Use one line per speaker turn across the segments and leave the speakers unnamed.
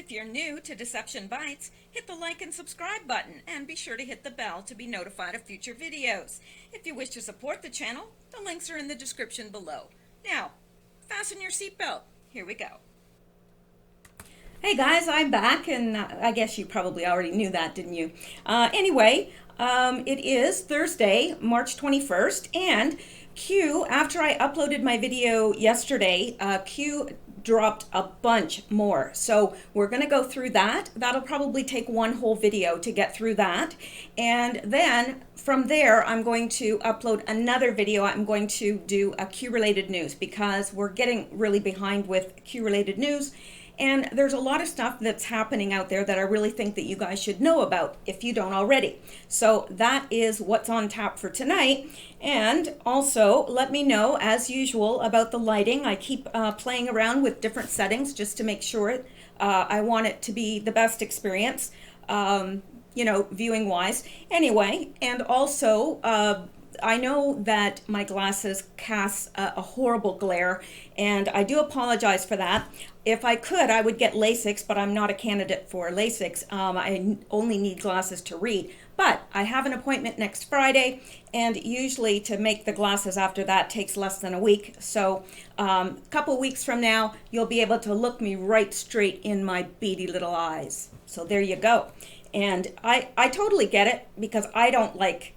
If you're new to Deception Bytes, hit the like and subscribe button and be sure to hit the bell to be notified of future videos. If you wish to support the channel, the links are in the description below. Now, fasten your seatbelt. Here we go. Hey guys, I'm back, and I guess you probably already knew that, didn't you? Anyway, it is Thursday, March 21st, and Q, after I uploaded my video yesterday, Q dropped a bunch more. So we're going to go through that. That'll probably take one whole video to get through that. And then from there, I'm going to upload another video. I'm going to do a Q-related news because we're getting really behind with Q-related news. And there's a lot of stuff that's happening out there that I really think that you guys should know about if you don't already. So that is what's on tap for tonight. And also let me know, as usual, about the lighting. I keep playing around with different settings just to make sure I want it to be the best experience, viewing wise. Anyway, and also I know that my glasses cast a horrible glare, and I do apologize for that. If I could, I would get LASIK, but I'm not a candidate for LASIK. I only need glasses to read. But I have an appointment next Friday, and usually to make the glasses after that takes less than a week. So a couple weeks from now, you'll be able to look me right straight in my beady little eyes. So there you go. And I totally get it, because I don't like,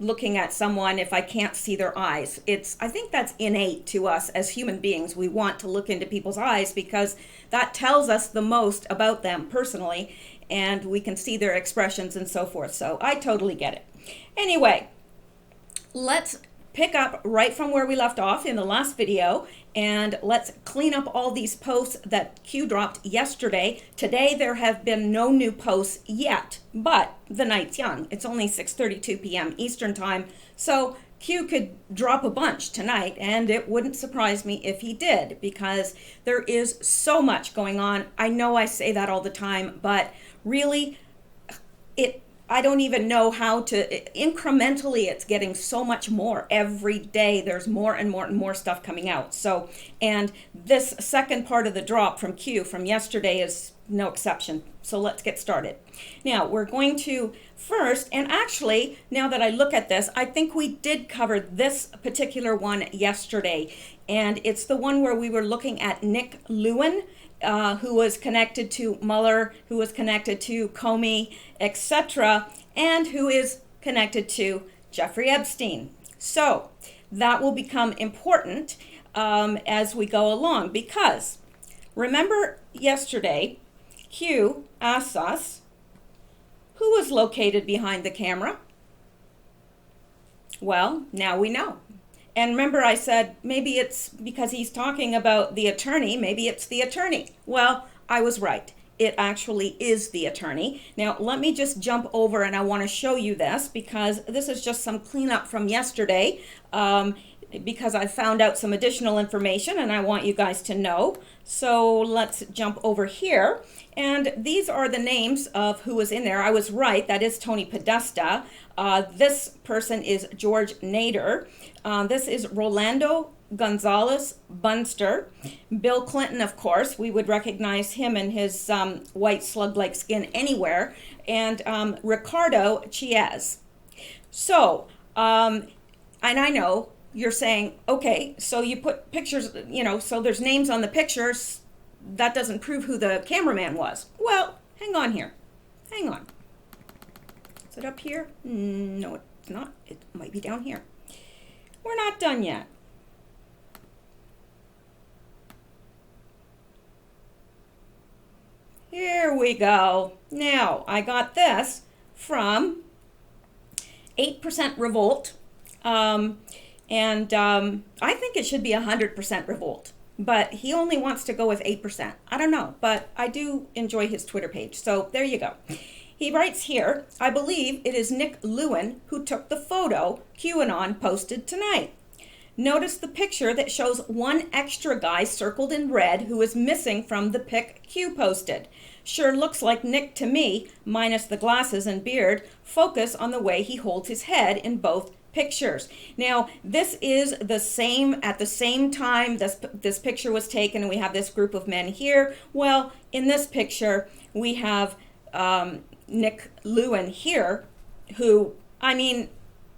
looking at someone if I can't see their eyes. I think that's innate to us as human beings. We want to look into people's eyes because that tells us the most about them personally, and we can see their expressions and so forth. So I totally get it. Anyway, let's pick up right from where we left off in the last video, and let's clean up all these posts that Q dropped yesterday. Today there have been no new posts yet, but the night's young. It's only 6:32 p.m. Eastern time, so Q could drop a bunch tonight, and it wouldn't surprise me if he did, because there is so much going on. I know I say that all the time, but really, I don't even know how to, incrementally it's getting so much more every day. There's more and more and more stuff coming out. So, and this second part of the drop from Q from yesterday is no exception. So let's get started. Now we're going to first, and actually now that I look at this, I think we did cover this particular one yesterday. And it's the one where we were looking at Nick Lewin, who was connected to Mueller, who was connected to Comey, etc., and who is connected to Jeffrey Epstein. So that will become important as we go along, because remember yesterday, Q asked us who was located behind the camera. Well, now we know. And remember I said maybe it's because he's talking about the attorney, maybe it's the attorney. Well, I was right. It actually is the attorney. Now, let me just jump over, and I want to show you this because this is just some cleanup from yesterday, because I found out some additional information and I want you guys to know. So let's jump over here. And these are the names of who was in there. I was right. That is Tony Podesta. This person is George Nader. This is Rolando Gonzalez Bunster. Bill Clinton, of course. We would recognize him in his white slug-like skin anywhere. And Ricardo Chiez. So, and I know you're saying, okay, so you put pictures, so there's names on the pictures. That doesn't prove who the cameraman was. Well, hang on here. Hang on. Is it up here? No, it's not. It might be down here. We're not done yet. Here we go. Now, I got this from 8% Revolt. And I think it should be 100% Revolt. But he only wants to go with 8%. I don't know, but I do enjoy his Twitter page. So there you go. He writes here, I believe it is Nick Lewin who took the photo QAnon posted tonight. Notice the picture that shows one extra guy circled in red who is missing from the pic Q posted. Sure looks like Nick to me, minus the glasses and beard. Focus on the way he holds his head in both pictures. Now, this is the same, at the same time this picture was taken, and we have this group of men here. Well, in this picture, we have Nick Lewin here, who, I mean,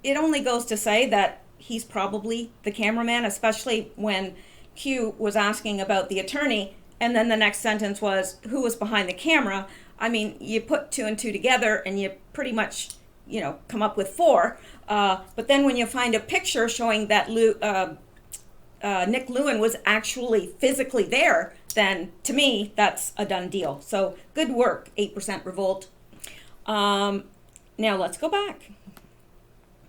it only goes to say that he's probably the cameraman, especially when Q was asking about the attorney, and then the next sentence was, who was behind the camera? I mean, you put two and two together, and you pretty much, come up with four. But then when you find a picture showing that Nick Lewin was actually physically there, then to me, that's a done deal. So good work, 8% revolt. Now let's go back.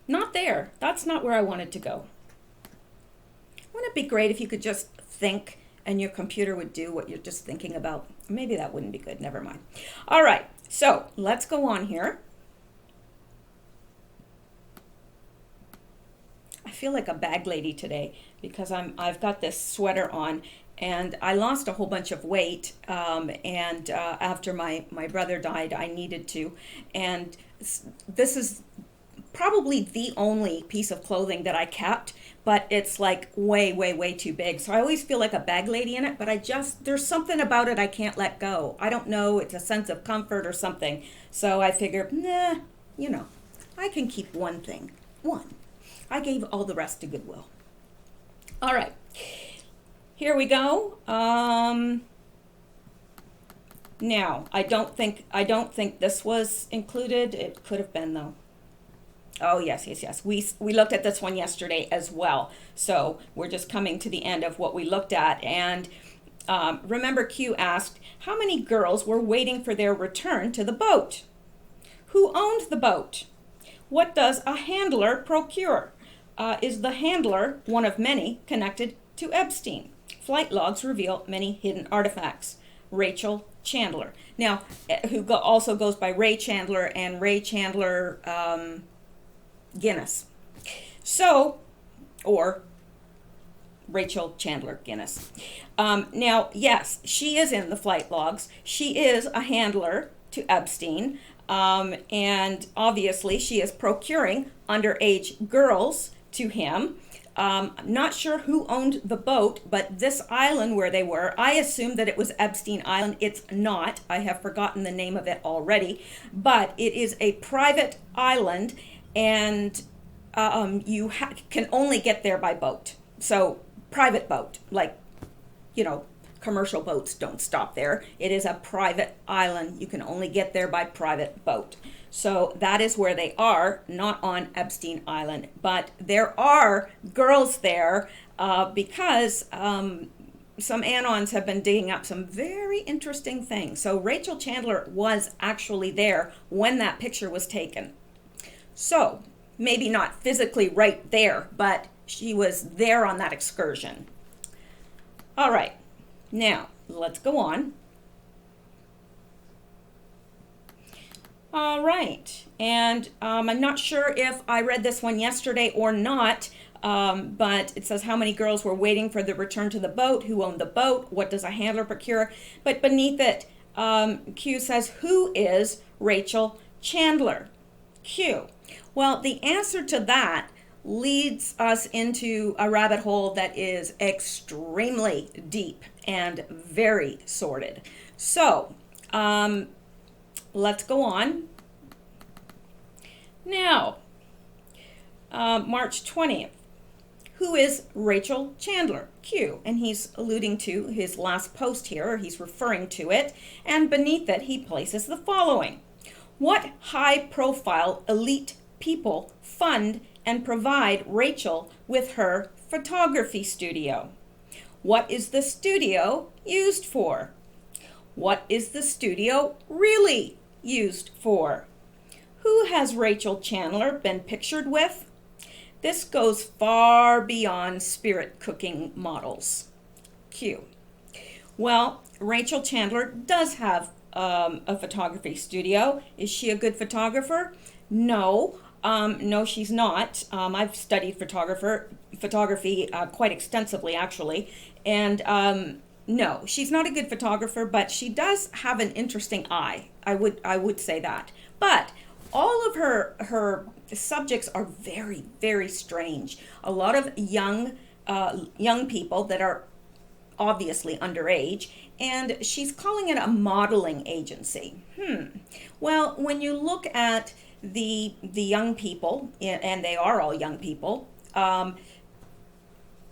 Not there. That's not where I wanted to go. Wouldn't it be great if you could just think and your computer would do what you're just thinking about? Maybe that wouldn't be good. Never mind. All right. So let's go on here. I feel like a bag lady today because I've got this sweater on, and I lost a whole bunch of weight, and after my brother died, I needed to, and this is probably the only piece of clothing that I kept, but it's like way too big, so I always feel like a bag lady in it, but there's something about it I can't let go. I don't know, it's a sense of comfort or something, so I figured, nah, I can keep one thing. I gave all the rest to Goodwill. All right, here we go. Now, I don't think this was included. It could have been though. Oh yes. We looked at this one yesterday as well. So we're just coming to the end of what we looked at. And remember, Q asked how many girls were waiting for their return to the boat. Who owned the boat? What does a handler procure? Is the handler one of many connected to Epstein? Flight logs reveal many hidden artifacts. Rachel Chandler. Now, who also goes by Ray Chandler and Ray Chandler Guinness. So, or Rachel Chandler Guinness. Now, yes, she is in the flight logs. She is a handler to Epstein. And obviously she is procuring underage girls to him. I'm not sure who owned the boat, but this island where they were, I assumed that it was Epstein Island. It's not. I have forgotten the name of it already, but it is a private island, and you can only get there by boat. So private boat, like, commercial boats don't stop there. It is a private island. You can only get there by private boat. So that is where they are, not on Epstein Island. But there are girls there because some anons have been digging up some very interesting things. So Rachel Chandler was actually there when that picture was taken. So maybe not physically right there, but she was there on that excursion. All right. Now, let's go on. All right, and I'm not sure if I read this one yesterday or not, but it says how many girls were waiting for the return to the boat, who owned the boat, what does a handler procure, but beneath it, Q says, who is Rachel Chandler? Q. Well, the answer to that leads us into a rabbit hole that is extremely deep and very sordid. So, let's go on. Now, March 20th. Who is Rachel Chandler? Q. And he's alluding to his last post here, or he's referring to it. And beneath it, he places the following. What high-profile elite people fund and provide Rachel with her photography studio? What is the studio used for? What is the studio really used for? Who has Rachel Chandler been pictured with? This goes far beyond spirit cooking models. Q. Well, Rachel Chandler does have a photography studio. Is she a good photographer? No. No, she's not. I've studied photography quite extensively, actually. And no, she's not a good photographer, but she does have an interesting eye. I would say that. But all of her subjects are very, very strange. A lot of young people that are obviously underage, and she's calling it a modeling agency. Well, when you look at the young people, and they are all young people,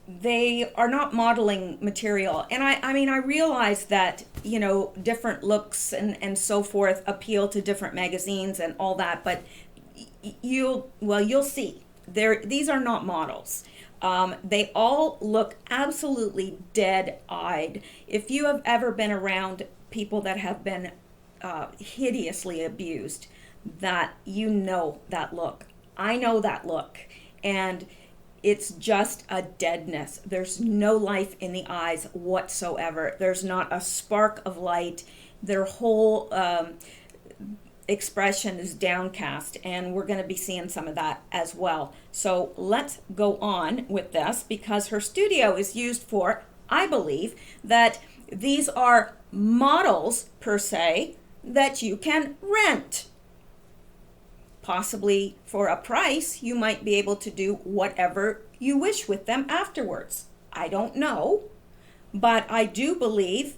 they are not modeling material. And I mean, I realize that, different looks and so forth appeal to different magazines and all that, but you'll see. These are not models. They all look absolutely dead-eyed. If you have ever been around people that have been hideously abused, that that look. I know that look. And it's just a deadness. There's no life in the eyes whatsoever. There's not a spark of light. Their whole expression is downcast, and we're going to be seeing some of that as well. So let's go on with this, because her studio is used for, I believe, that these are models per se that you can rent. Possibly for a price, you might be able to do whatever you wish with them afterwards. I don't know, but I do believe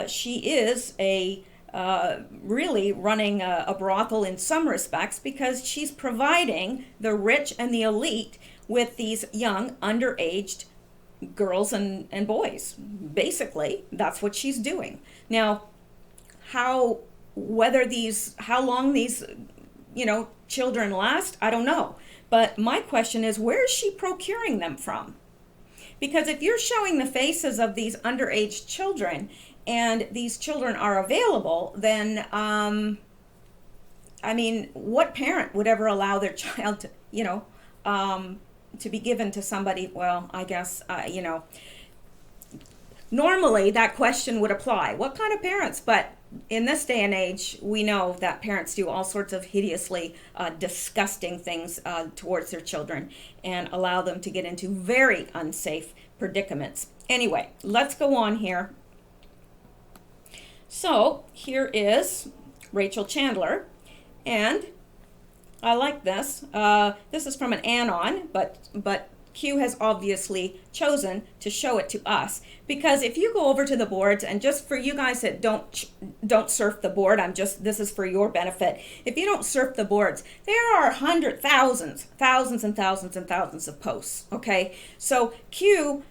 she is really running a brothel in some respects, because she's providing the rich and the elite with these young, underaged girls and boys. Basically, that's what she's doing. Now, how long these children last, I don't know. But my question is, where is she procuring them from? Because if you're showing the faces of these underage children, and these children are available, then, I mean, what parent would ever allow their child to be given to somebody? Well, I guess, normally that question would apply. What kind of parents? But in this day and age, we know that parents do all sorts of hideously disgusting things towards their children and allow them to get into very unsafe predicaments. Anyway, let's go on here. So here is Rachel Chandler, and I like this. This is from an Anon, but Q has obviously chosen to show it to us, because if you go over to the boards, and just for you guys that don't surf the board, this is for your benefit. If you don't surf the boards, there are thousands and thousands of posts. Okay, so Q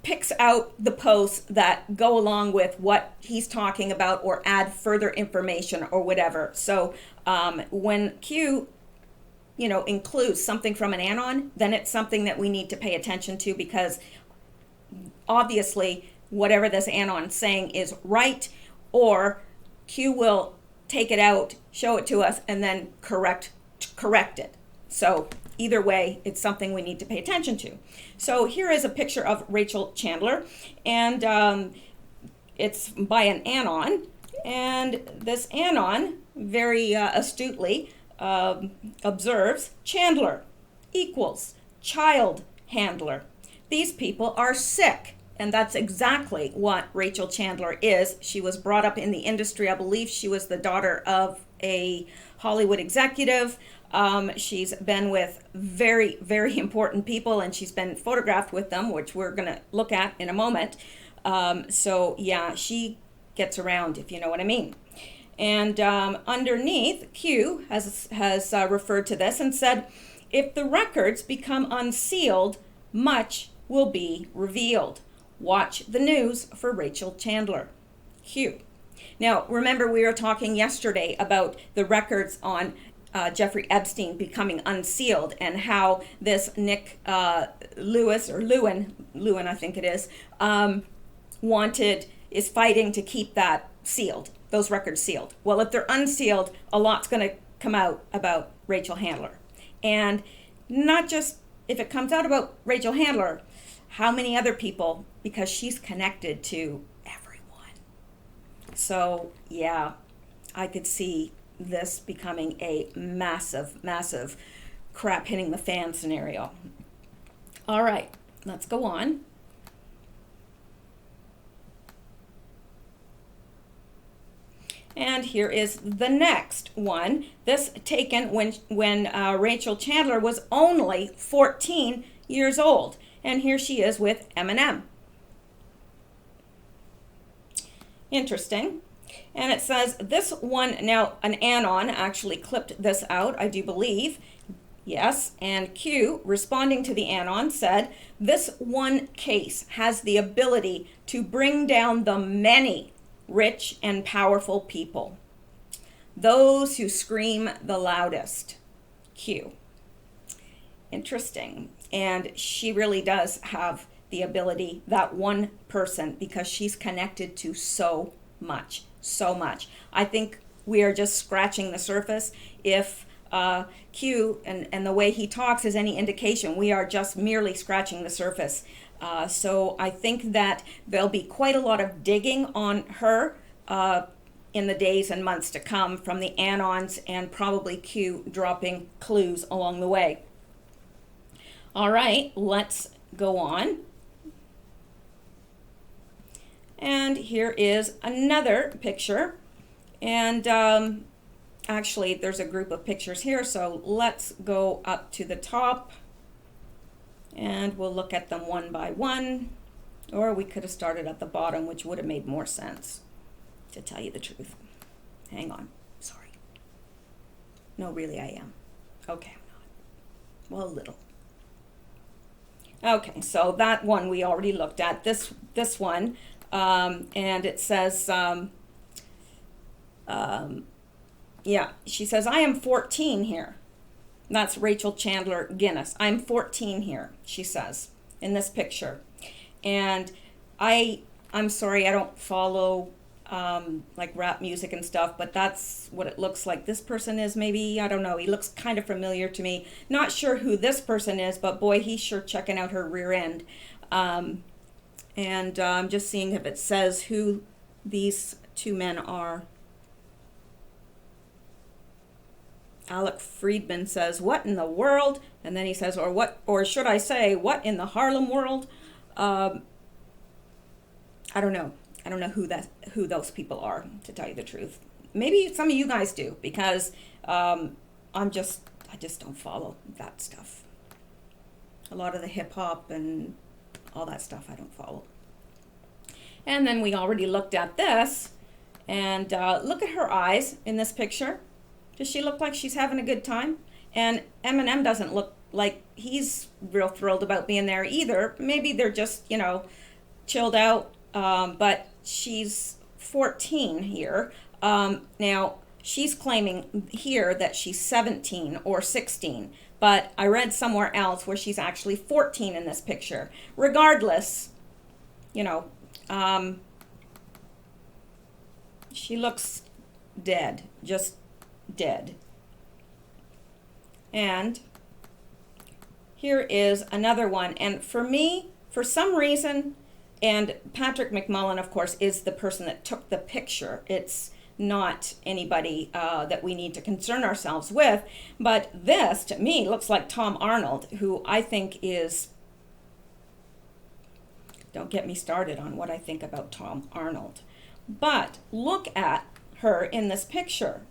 picks out the posts that go along with what he's talking about, or add further information or whatever. So when Q includes something from an Anon, then it's something that we need to pay attention to, because obviously whatever this Anon's saying is right, or Q will take it out, show it to us, and then correct it. So either way, it's something we need to pay attention to. So here is a picture of Rachel Chandler, and it's by an Anon, and this Anon very astutely observes Chandler equals child handler. These people are sick, and that's exactly what Rachel Chandler is. She was brought up in the industry. I believe she was the daughter of a Hollywood executive. She's been with very, very important people, and she's been photographed with them, which we're going to look at in a moment. So yeah, she gets around, if you know what I mean. And underneath, Q has referred to this and said, if the records become unsealed, much will be revealed. Watch the news for Rachel Chandler. Q. Now, remember, we were talking yesterday about the records on Jeffrey Epstein becoming unsealed, and how this Nick Lewis, or Lewin, I think it is, is fighting to keep that sealed, those records sealed. Well, if they're unsealed, a lot's going to come out about Rachel Handler. And not just if it comes out about Rachel Handler, how many other people, because she's connected to everyone. So yeah, I could see this becoming a massive crap hitting the fan scenario. All right, let's go on. And here is the next one. This taken when Rachel Chandler was only 14 years old. And here she is with Eminem. Interesting. And it says this one, now an anon actually clipped this out, I do believe. Yes, and Q, responding to the anon, said, this one case has the ability to bring down the many rich and powerful people, those who scream the loudest. Q. Interesting. And she really does have the ability, that one person, because she's connected to so much. I think we are just scratching the surface. If Q and the way he talks is any indication, we are just merely scratching the surface. So I think that there'll be quite a lot of digging on her in the days and months to come from the anons, and probably Q dropping clues along the way. All right, let's go on. And here is another picture. And actually, there's a group of pictures here, so let's go up to the top. And we'll look at them one by one. Or we could have started at the bottom, which would have made more sense, to tell you the truth. Hang on. Sorry. No, really, I am. Okay, I'm not. Well, a little. Okay, so that one we already looked at. This one, and it says, yeah, she says, I am 14 here. That's Rachel Chandler Guinness. I'm 14 here, she says, in this picture. And I'm sorry, I don't follow like rap music and stuff, but that's what it looks like. This person is maybe, I don't know, he looks kind of familiar to me. Not sure who this person is, but boy, he's sure checking out her rear end. And I'm just seeing if it says who these two men are. Alec Friedman says, what in the world? And then he says, or should I say, what in the Harlem world? I don't know. I don't know who those people are, to tell you the truth. Maybe some of you guys do, because I just don't follow that stuff. A lot of the hip hop and all that stuff I don't follow. And then we already looked at this, and look at her eyes in this picture. Does she look like she's having a good time? And Eminem doesn't look like he's real thrilled about being there either. Maybe they're just, chilled out. But she's 14 here. Now, she's claiming here that she's 17 or 16. But I read somewhere else where she's actually 14 in this picture. Regardless, she looks dead. Just dead. And here is another one. And for me, for some reason, and Patrick McMullen, of course, is the person that took the picture. It's not anybody that we need to concern ourselves with. But this, to me, looks like Tom Arnold, who I think is... Don't get me started on what I think about Tom Arnold. But look at her in this picture.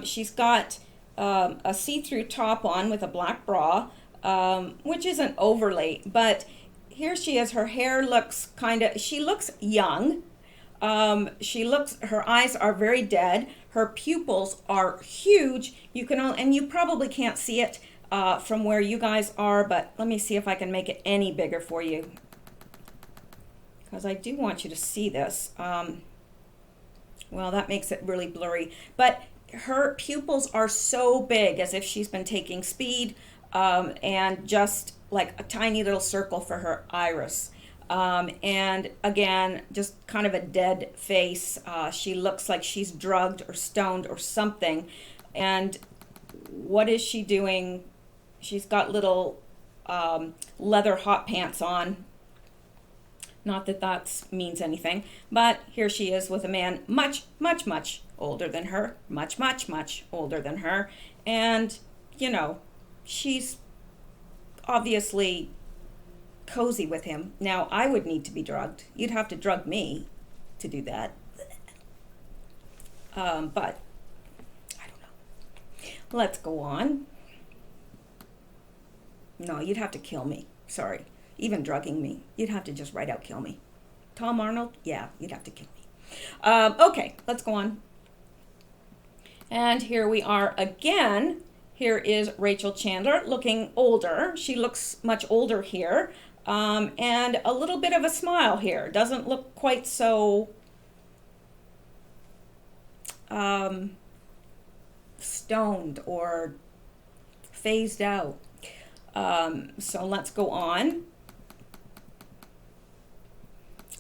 She's got a see-through top on with a black bra, which isn't overly, but here she is. Her hair looks she looks young. Her eyes are very dead. Her pupils are huge. And you probably can't see it from where you guys are, but let me see if I can make it any bigger for you, because I do want you to see this. Well, that makes it really blurry, but her pupils are so big, as if she's been taking speed, and just like a tiny little circle for her iris. And again, just kind of a dead face. She looks like she's drugged or stoned or something. And what is she doing? She's got little leather hot pants on. Not that that means anything, but here she is with a man much, much, much older than her, much, much, much older than her. And, she's obviously cozy with him. Now, I would need to be drugged. You'd have to drug me to do that. But I don't know. Let's go on. No, you'd have to kill me. Sorry. Even drugging me. You'd have to just write out kill me. Tom Arnold? Yeah, you'd have to kill me. Okay, let's go on. And here we are again. Here is Rachel Chandler looking older. She looks much older here. And a little bit of a smile here. Doesn't look quite so stoned or phased out. So let's go on.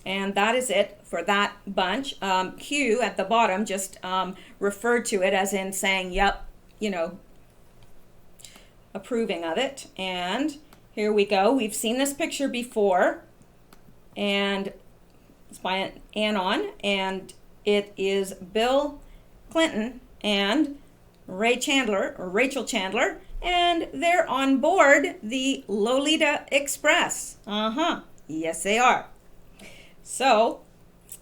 And that is it for that bunch. Q at the bottom just referred to it as in saying, yep, you know, approving of it. And here we go. We've seen this picture before. And it's by Anon. And it is Bill Clinton and Rachel Chandler. And they're on board the Lolita Express. Yes, they are. So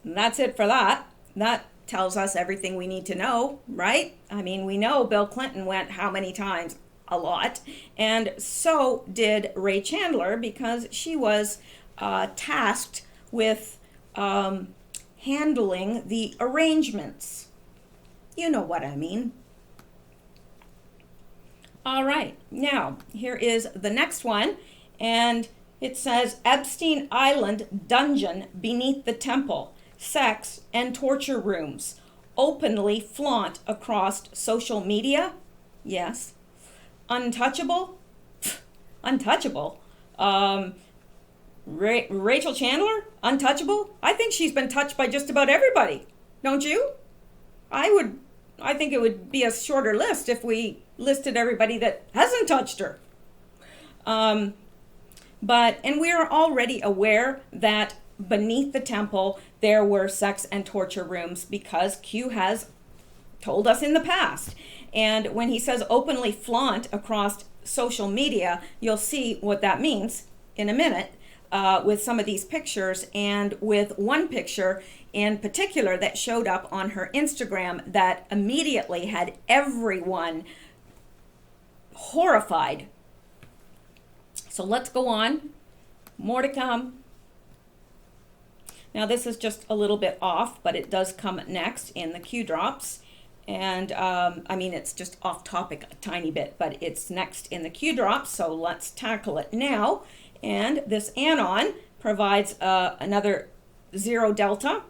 that's it for that. That tells us everything we need to know, right? I mean, we know Bill Clinton went how many times? A lot. And so did Ray Chandler, because she was tasked with handling the arrangements. You know what I mean. All right, now here is the next one, and it says Epstein Island dungeon beneath the temple, sex and torture rooms, openly flaunt across social media. Yes. Untouchable? Untouchable. Rachel Chandler? Untouchable? I think she's been touched by just about everybody. Don't you? I think it would be a shorter list if we listed everybody that hasn't touched her. And we are already aware that beneath the temple there were sex and torture rooms, because Q has told us in the past. And when he says openly flaunt across social media, you'll see what that means in a minute with some of these pictures, and with one picture in particular that showed up on her Instagram that immediately had everyone horrified. So let's go on. More to come. Now this is just a little bit off, but it does come next in the Q drops. And I mean, it's just off topic a tiny bit, but it's next in the Q drops, so let's tackle it now. And this Anon provides another zero delta.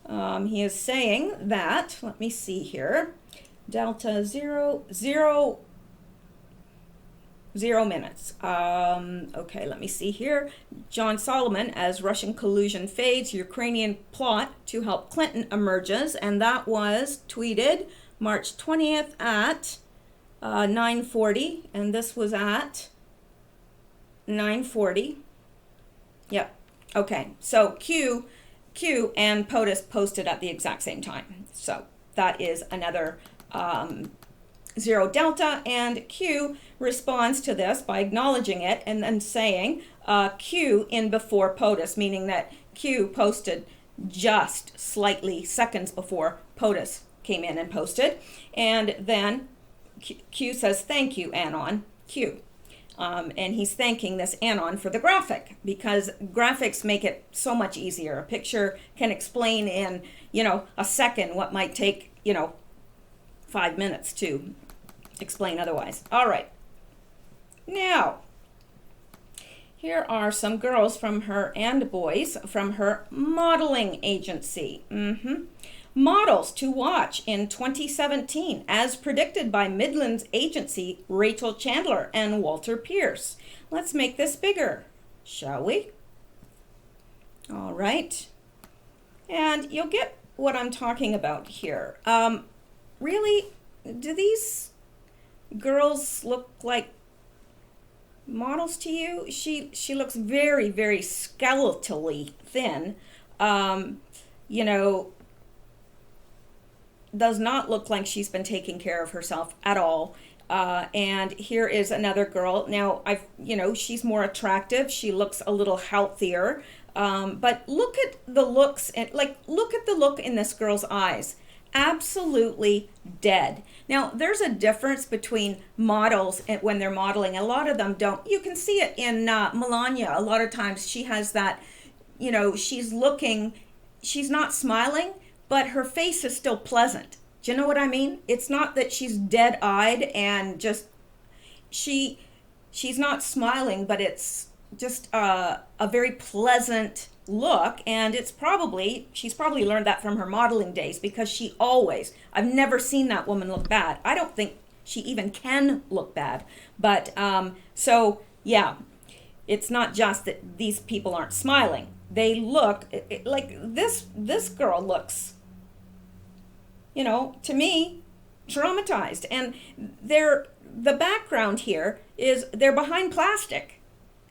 He is saying that, let me see here, delta 0 minutes. Okay, let me see here. John Solomon, as Russian collusion fades, Ukrainian plot to help Clinton emerges, and that was tweeted March 20th at 9:40, and this was at 9:40. Yep. Okay, so Q and POTUS posted at the exact same time. So that is another zero delta, and Q responds to this by acknowledging it and then saying Q in before POTUS, meaning that Q posted just slightly seconds before POTUS came in and posted. And then Q says, thank you, Anon, Q. And he's thanking this Anon for the graphic, because graphics make it so much easier. A picture can explain in, a second what might take, 5 minutes to explain otherwise. All right. Now, here are some girls from her and boys from her modeling agency. Models to watch in 2017, as predicted by Midland's agency, Rachel Chandler and Walter Pierce. Let's make this bigger, shall we? All right. And you'll get what I'm talking about here. Really, do these girls look like models to you? She looks very, very skeletally thin. Does not look like she's been taking care of herself at all. And here is another girl. Now, she's more attractive. She looks a little healthier. But look at the looks, and look at the look in this girl's eyes. absolutely dead. Now, there's a difference between models when they're modeling. A lot of them don't. You can see it in Melania. A lot of times she has that, she's not smiling, but her face is still pleasant. Do you know what I mean? It's not that she's dead-eyed and just, she's not smiling, but it's just a very pleasant look, and she's probably learned that from her modeling days, because I've never seen that woman look bad. I don't think she even can look bad. But so yeah, it's not just that these people aren't smiling. They look like this girl looks, to me, traumatized. And the background here is they're behind plastic.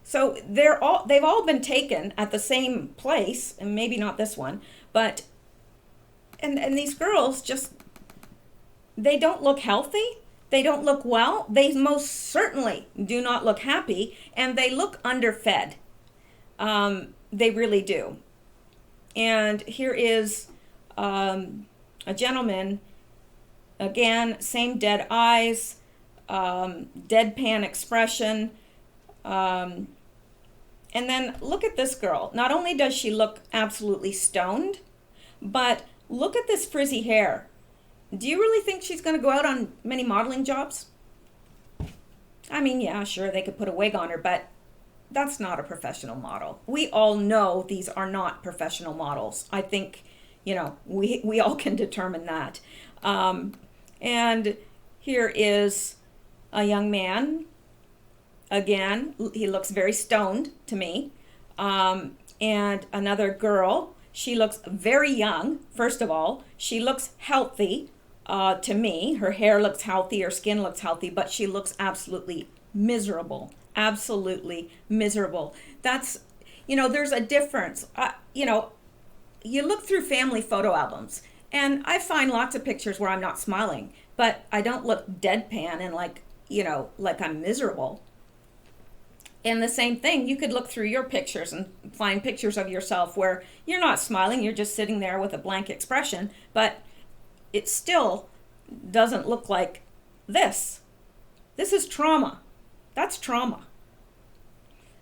So they've all been taken at the same place, and maybe not this one, but and these girls they don't look healthy. They don't look well. They most certainly do not look happy, and they look underfed. They really do. And here is a gentleman, again, same dead eyes, deadpan expression. And then look at this girl. Not only does she look absolutely stoned, but look at this frizzy hair. Do you really think she's going to go out on many modeling jobs? I mean, yeah, sure, they could put a wig on her, but that's not a professional model. We all know these are not professional models. I think, we all can determine that. And here is a young man. Again, he looks very stoned to me. And another girl, she looks very young, first of all. She looks healthy to me. Her hair looks healthy, her skin looks healthy, but she looks absolutely miserable. Absolutely miserable. That's, there's a difference. You look through family photo albums, and I find lots of pictures where I'm not smiling, but I don't look deadpan and like I'm miserable. And the same thing, you could look through your pictures and find pictures of yourself where you're not smiling, you're just sitting there with a blank expression, but it still doesn't look like this. This is trauma. That's trauma.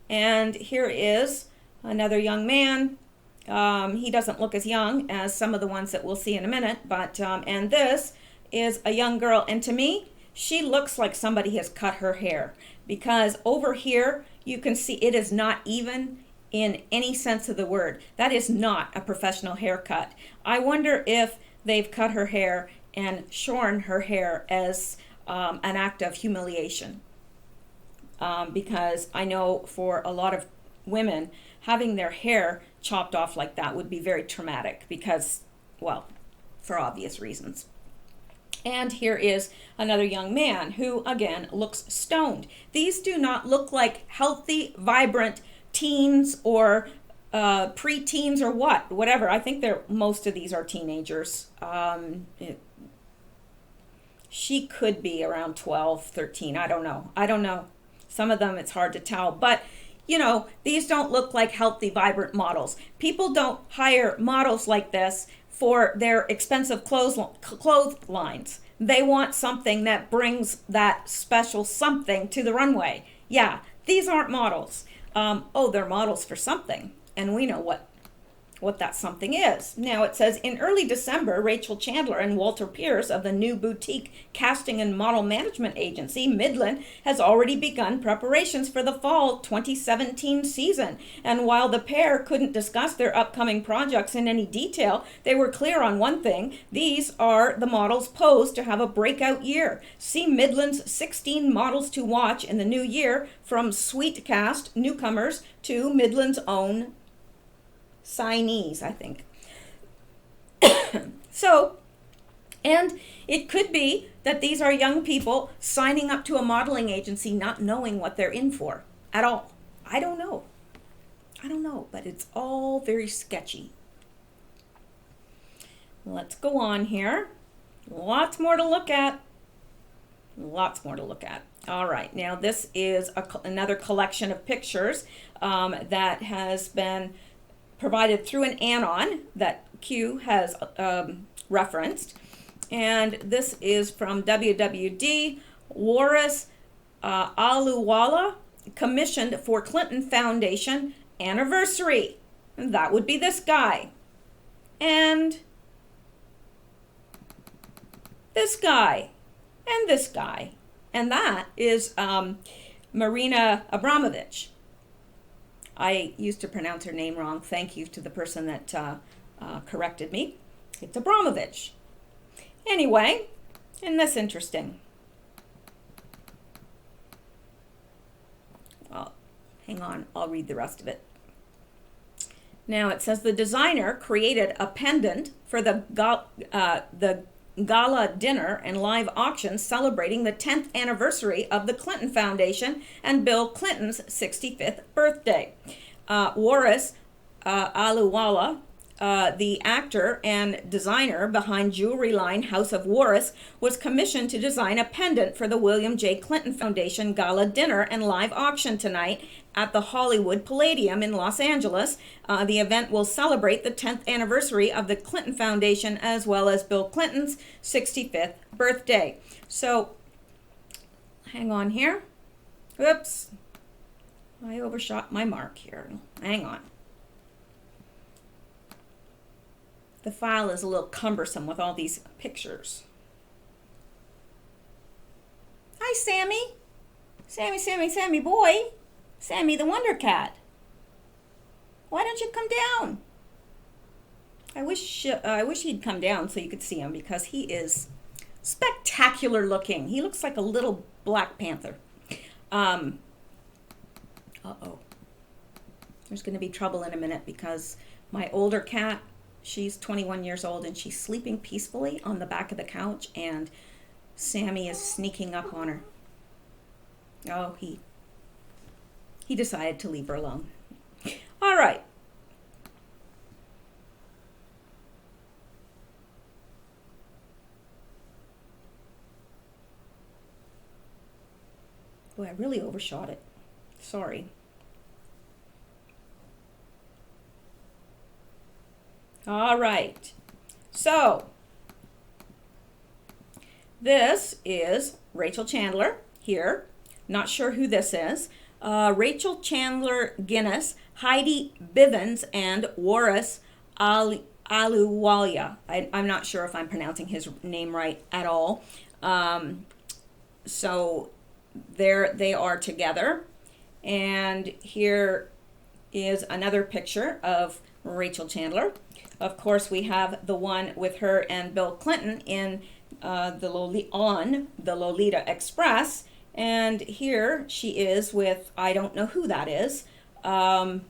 And here is another young man. He doesn't look as young as some of the ones that we'll see in a minute, but and this is a young girl, and to me, she looks like somebody has cut her hair, because over here you can see it is not even in any sense of the word. That is not a professional haircut. I wonder if they've cut her hair and shorn her hair as an act of humiliation. Because I know for a lot of women, having their hair chopped off like that would be very traumatic because, well, for obvious reasons. And here is another young man who, again, looks stoned. These do not look like healthy, vibrant teens or pre-teens or whatever. I think most of these are teenagers. She could be around 12, 13. I don't know. Some of them it's hard to tell. But, these don't look like healthy, vibrant models. People don't hire models like this for their expensive clotheslines. They want something that brings that special something to the runway. Yeah, these aren't models. They're models for something, and we know what that something is. Now it says, in early December, Rachel Chandler and Walter Pierce of the new boutique casting and model management agency, Midland, has already begun preparations for the fall 2017 season. And while the pair couldn't discuss their upcoming projects in any detail, they were clear on one thing: these are the models posed to have a breakout year. See Midland's 16 models to watch in the new year, from sweet cast newcomers to Midland's own signees, I think. So, and it could be that these are young people signing up to a modeling agency not knowing what they're in for at all. I don't know, but it's all very sketchy. Let's go on here. Lots more to look at. All right, now this is another collection of pictures that has been provided through an anon that Q has referenced. And this is from WWD. Waris Aluwala, commissioned for Clinton Foundation anniversary. And that would be this guy. And this guy. And this guy. And that is Marina Abramovich. I used to pronounce her name wrong. Thank you to the person that corrected me. It's Abramovich. Anyway, isn't this interesting? Well, hang on, I'll read the rest of it. Now it says the designer created a pendant for the gala dinner and live auction celebrating the 10th anniversary of the Clinton Foundation and Bill Clinton's 65th birthday. Waris Aluwala, the actor and designer behind jewelry line House of Waris, was commissioned to design a pendant for the William J. Clinton Foundation gala dinner and live auction tonight at the Hollywood Palladium in Los Angeles. The event will celebrate the 10th anniversary of the Clinton Foundation as well as Bill Clinton's 65th birthday. So, hang on here. Oops. I overshot my mark here. Hang on. The file is a little cumbersome with all these pictures. Hi, Sammy. Sammy boy. Sammy the Wonder Cat. Why don't you come down? I wish he'd come down so you could see him because he is spectacular looking. He looks like a little Black Panther. Uh-oh. There's going to be trouble in a minute because my older cat, she's 21 years old and she's sleeping peacefully on the back of the couch and Sammy is sneaking up on her. Oh, he decided to leave her alone. All right. Boy, I really overshot it. Sorry. All right. So, this is Rachel Chandler here. Not sure who this is. Rachel Chandler Guinness, Heidi Bivens, and Waris Aluwala. I'm not sure if I'm pronouncing his name right at all. So there they are together. And here is another picture of Rachel Chandler. Of course, we have the one with her and Bill Clinton in the Lolita Express. And here she is with, I don't know who that is. And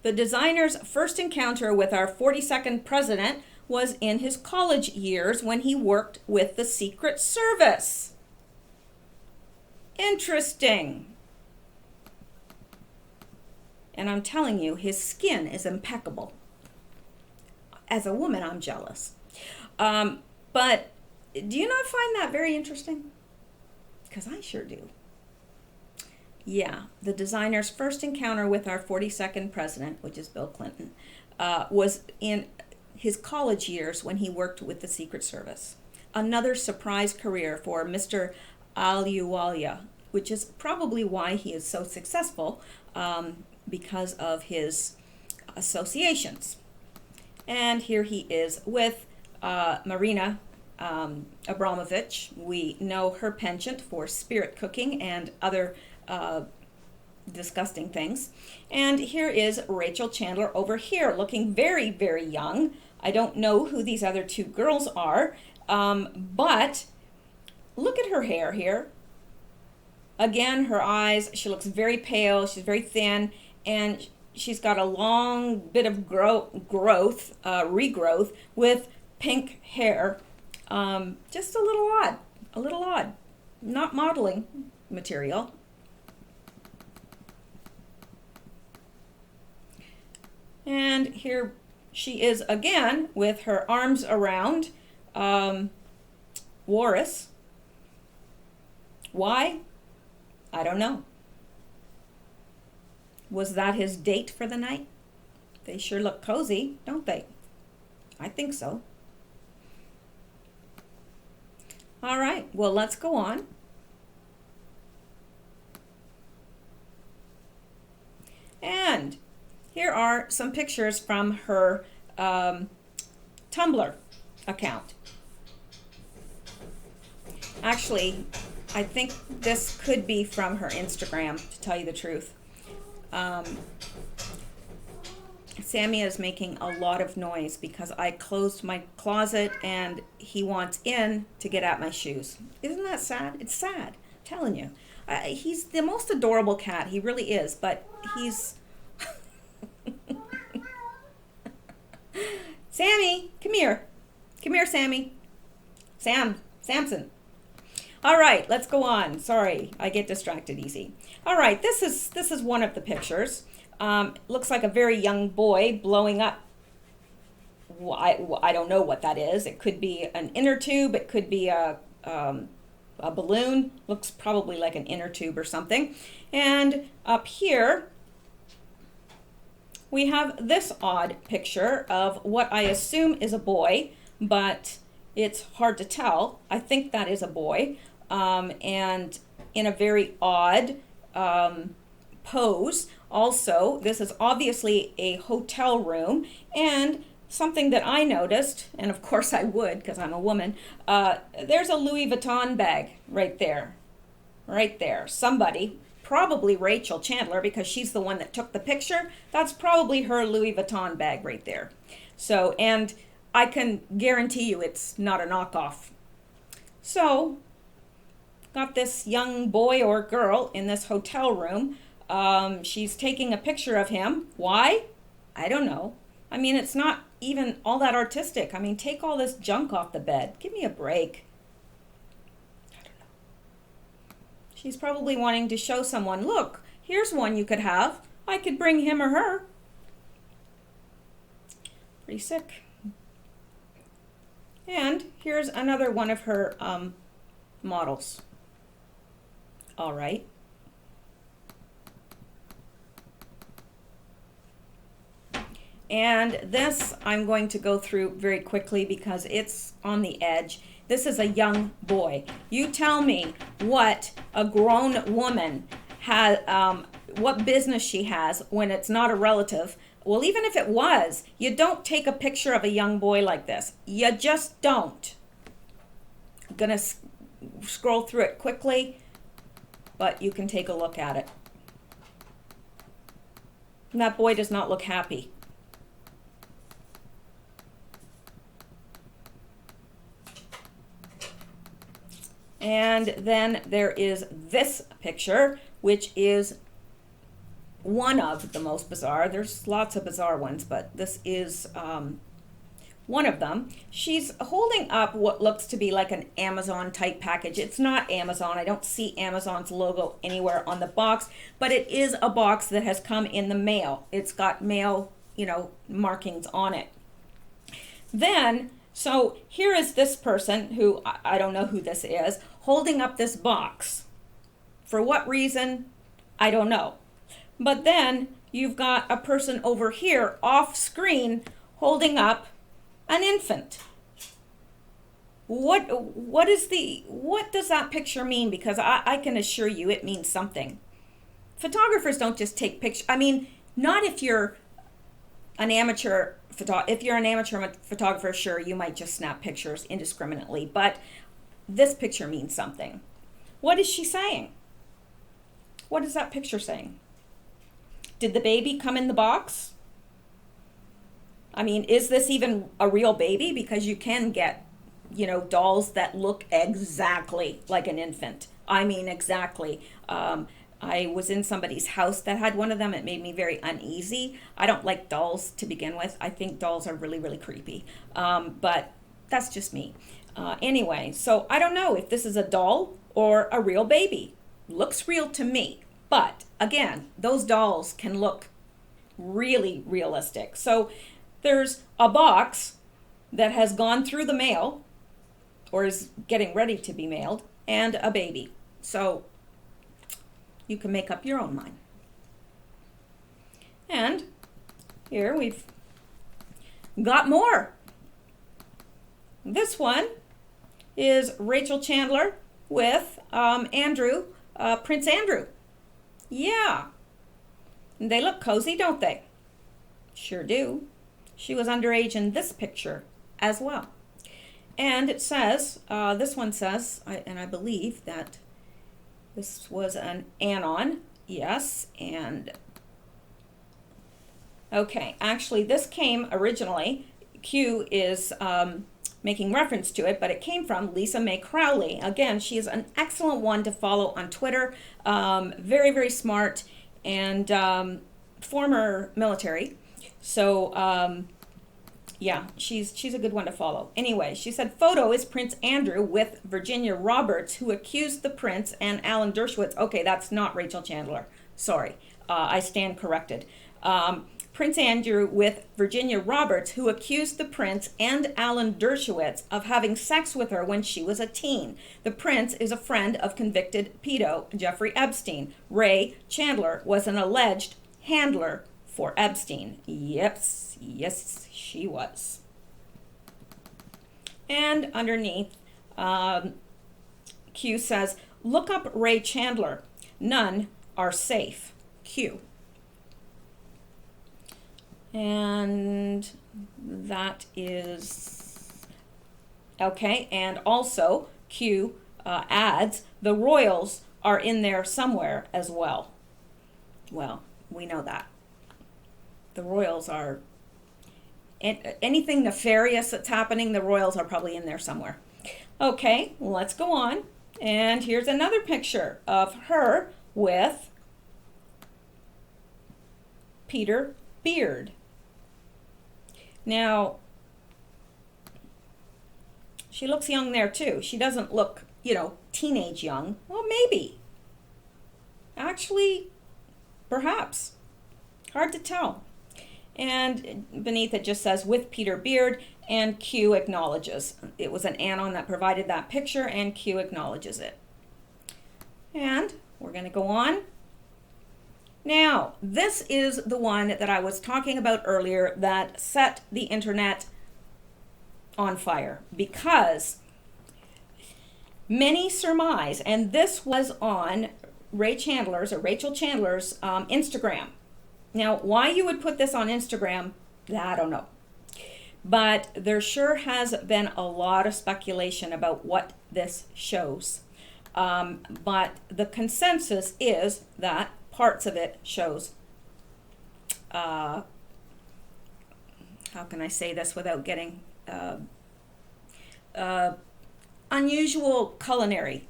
the designer's first encounter with our 42nd president was in his college years when he worked with the Secret Service. Interesting. And I'm telling you, his skin is impeccable. As a woman, I'm jealous. But do you not find that very interesting? Because I sure do. Yeah, the designer's first encounter with our 42nd president, which is Bill Clinton, was in his college years when he worked with the Secret Service. Another surprise career for Mr. Aluwala, which is probably why he is so successful, because of his associations. And here he is with Marina Abramovich. We know her penchant for spirit cooking and other disgusting things. And here is Rachel Chandler over here, looking very, very young. I don't know who these other two girls are, but look at her hair here. Again, her eyes, she looks very pale, she's very thin, and she's got a long bit of regrowth with pink hair. Just a little odd. Not modeling material. And here she is again with her arms around Waris. Why? I don't know. Was that his date for the night? They sure look cozy, don't they? I think so. All right, well, let's go on. And here are some pictures from her Tumblr account. Actually, I think this could be from her Instagram, to tell you the truth. Sammy is making a lot of noise because I closed my closet and he wants in to get at my shoes. Isn't that sad? It's sad, I'm telling you. He's the most adorable cat. He really is, but he's... Sammy, come here. Come here, Sammy. Samson. All right, let's go on. Sorry, I get distracted easy. All right, this is one of the pictures. Looks like a very young boy blowing up. I don't know what that is. It could be an inner tube. It could be a balloon. Looks probably like an inner tube or something. And up here, we have this odd picture of what I assume is a boy, but it's hard to tell. I think that is a boy, and in a very odd pose. Also, this is obviously a hotel room, and something that I noticed, and of course I would because I'm a woman, there's a Louis Vuitton bag right there. Right there. Somebody, probably Rachel Chandler, because she's the one that took the picture. That's probably her Louis Vuitton bag right there. So, and I can guarantee you it's not a knockoff. So, got this young boy or girl in this hotel room. She's taking a picture of him. Why? I don't know. I mean, it's not even all that artistic. I mean, take all this junk off the bed. Give me a break. I don't know. She's probably wanting to show someone, look, here's one you could have. I could bring him or her. Pretty sick. And here's another one of her models. All right. And this I'm going to go through very quickly because it's on the edge. This is a young boy. You tell me what a grown woman has, what business she has when it's not a relative. Well, even if it was, you don't take a picture of a young boy like this. You just don't. I'm gonna scroll through it quickly, but you can take a look at it. And that boy does not look happy. And then there is this picture, which is one of the most bizarre. There's lots of bizarre ones, but this is one of them. She's holding up what looks to be like an Amazon type package. It's not Amazon. I don't see Amazon's logo anywhere on the box, but it is a box that has come in the mail. It's got mail, markings on it. Then, so here is this person who, I don't know who this is, holding up this box. For what reason? I don't know. But then you've got a person over here off screen holding up an infant. What does that picture mean? Because I can assure you it means something. Photographers don't just take pictures. I mean, not if you're an amateur photographer, sure, you might just snap pictures indiscriminately, but this picture means something. What is she saying? What is that picture saying? Did the baby come in the box? I mean, is this even a real baby? Because you can get, dolls that look exactly like an infant. I mean, exactly. I was in somebody's house that had one of them. It made me very uneasy. I don't like dolls to begin with. I think dolls are really, really creepy. But that's just me. Anyway, so I don't know if this is a doll or a real baby. Looks real to me. But again, those dolls can look really realistic. So there's a box that has gone through the mail or is getting ready to be mailed and a baby. So you can make up your own mind. And here we've got more. This one is Rachel Chandler with Prince Andrew. Yeah. They look cozy, don't they? Sure do. She was underage in this picture as well. And it says, this one says, and I believe that this was an anon. Yes, and okay, actually this came originally, Q is making reference to it, but it came from Lisa Mae Crowley. Again, she is an excellent one to follow on Twitter. Very, very smart and former military. So, yeah, she's a good one to follow. Anyway, she said, photo is Prince Andrew with Virginia Roberts, who accused the prince, and Alan Dershowitz. Okay, that's not Rachel Chandler. Sorry, I stand corrected. Prince Andrew with Virginia Roberts, who accused the prince and Alan Dershowitz of having sex with her when she was a teen. The prince is a friend of convicted pedo Jeffrey Epstein. Ray Chandler was an alleged handler for Epstein. Yes, she was. And underneath, Q says, look up Ray Chandler. None are safe. Q. And that is okay. And also, Q adds, the royals are in there somewhere as well. Well, we know that. The royals are, anything nefarious that's happening, the royals are probably in there somewhere. Okay, let's go on. And here's another picture of her with Peter Beard. Now, she looks young there too. She doesn't look, teenage young. Well, maybe. Actually, perhaps. Hard to tell. And beneath it just says, with Peter Beard, and Q acknowledges. It was an anon that provided that picture, and Q acknowledges it. And we're going to go on. Now, this is the one that I was talking about earlier that set the internet on fire, because many surmise, and this was on Rachel Chandler's Instagram. Now, why you would put this on Instagram, I don't know. But there sure has been a lot of speculation about what this shows. But the consensus is that parts of it shows, how can I say this without getting unusual culinary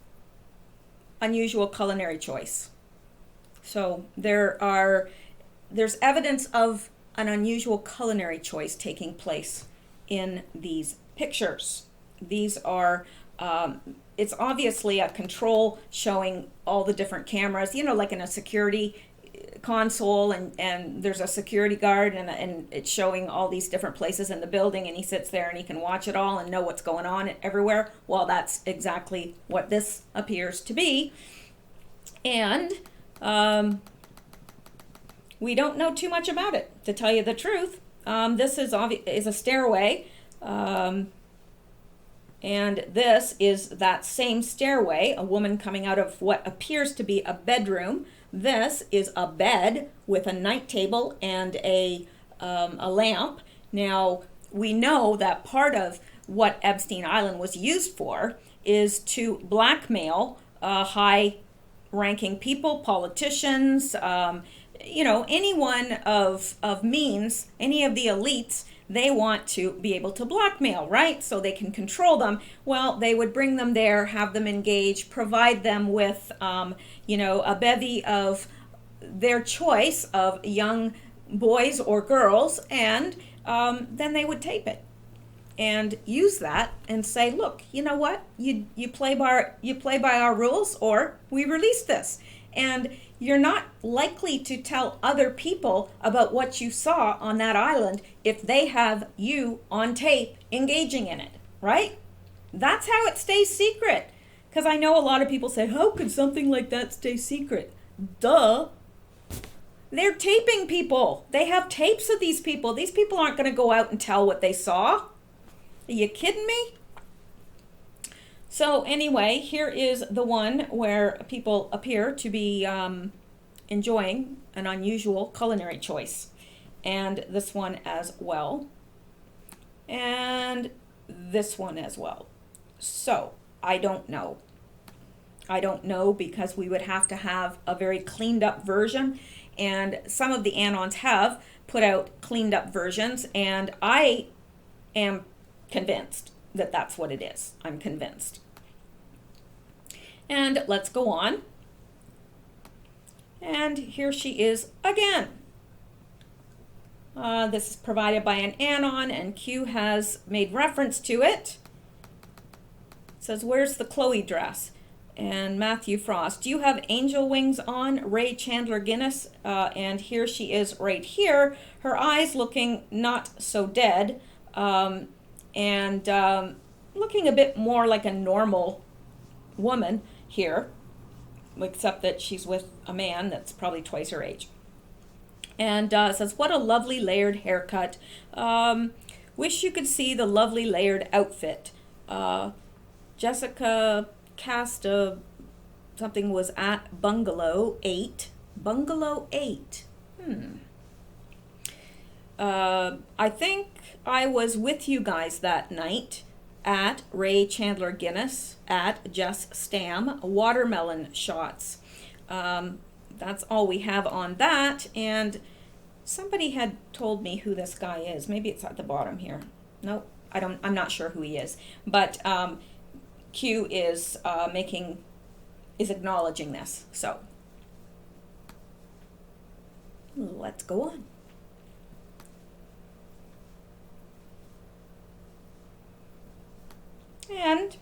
choice. So there's evidence of an unusual culinary choice taking place in these pictures. These are, it's obviously a control showing all the different cameras, like in a security console, and there's a security guard, and it's showing all these different places in the building, and he sits there and he can watch it all and know what's going on everywhere. Well, that's exactly what this appears to be. And we don't know too much about it, to tell you the truth. This is a stairway, and this is that same stairway, a woman coming out of what appears to be a bedroom. This is a bed with a night table and a lamp. Now, we know that part of what Epstein Island was used for is to blackmail high-ranking people, politicians, anyone of means, any of the elites. They want to be able to blackmail, right? So they can control them. Well, they would bring them there, have them engage, provide them with, a bevy of their choice of young boys or girls, and then they would tape it and use that and say, look, you know what? You play by our rules, or we release this. And you're not likely to tell other people about what you saw on that island if they have you on tape engaging in it, right? That's how it stays secret. Because I know a lot of people say, how could something like that stay secret? Duh. They're taping people. They have tapes of these people. These people aren't going to go out and tell what they saw. Are you kidding me? So anyway, here is the one where people appear to be enjoying an unusual culinary choice. And this one as well. And this one as well. So I don't know. I don't know because we would have to have a very cleaned up version. And some of the Anons have put out cleaned up versions. And I am convinced that that's what it is. I'm convinced. And let's go on. And here she is again. This is provided by an Anon, and Q has made reference to it. It says, where's the Chloe dress? And Matthew Frost, do you have angel wings on? Ray Chandler Guinness, and here she is right here. Her eyes looking not so dead, and looking a bit more like a normal woman here, except that she's with a man that's probably twice her age. And says, what a lovely layered haircut. Wish you could see the lovely layered outfit. Jessica Casta something was at Bungalow 8. Bungalow 8. I think I was with you guys that night at Ray Chandler Guinness, at Jess Stam, watermelon shots. That's all we have on that. And somebody had told me who this guy is. Maybe it's at the bottom here. Nope, I'm not sure who he is. But Q is acknowledging this. So let's go on. And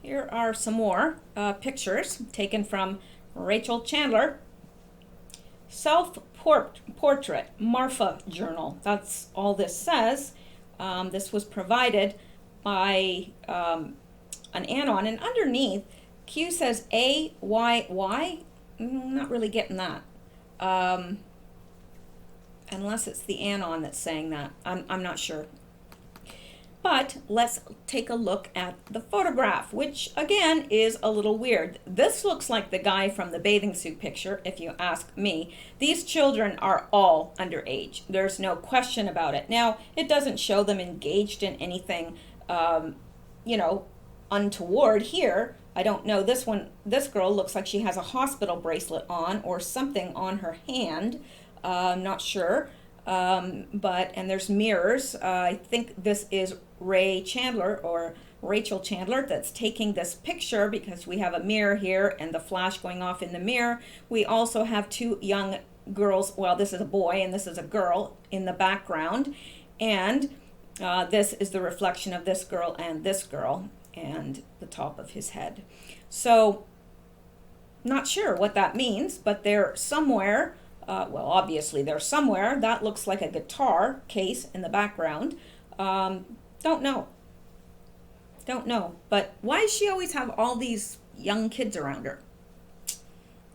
here are some more pictures taken from Rachel Chandler. Self-portrait, Marfa Journal. That's all this says. This was provided by an Anon, and underneath Q says AYY. Not really getting that. Unless it's the Anon that's saying that. I'm not sure. But let's take a look at the photograph, which again is a little weird. This looks like the guy from the bathing suit picture, if you ask me. These children are all underage. There's no question about it. Now, it doesn't show them engaged in anything, untoward here. I don't know. This girl looks like she has a hospital bracelet on or something on her hand. Not sure. And there's mirrors. I think this is Ray Chandler or Rachel Chandler that's taking this picture, because we have a mirror here and the flash going off in the mirror. We also have two young girls. Well, this is a boy and this is a girl in the background. And this is the reflection of this girl and the top of his head. So not sure what that means, but they're somewhere. Obviously they're somewhere. That looks like a guitar case in the background. Don't know. But why does she always have all these young kids around her?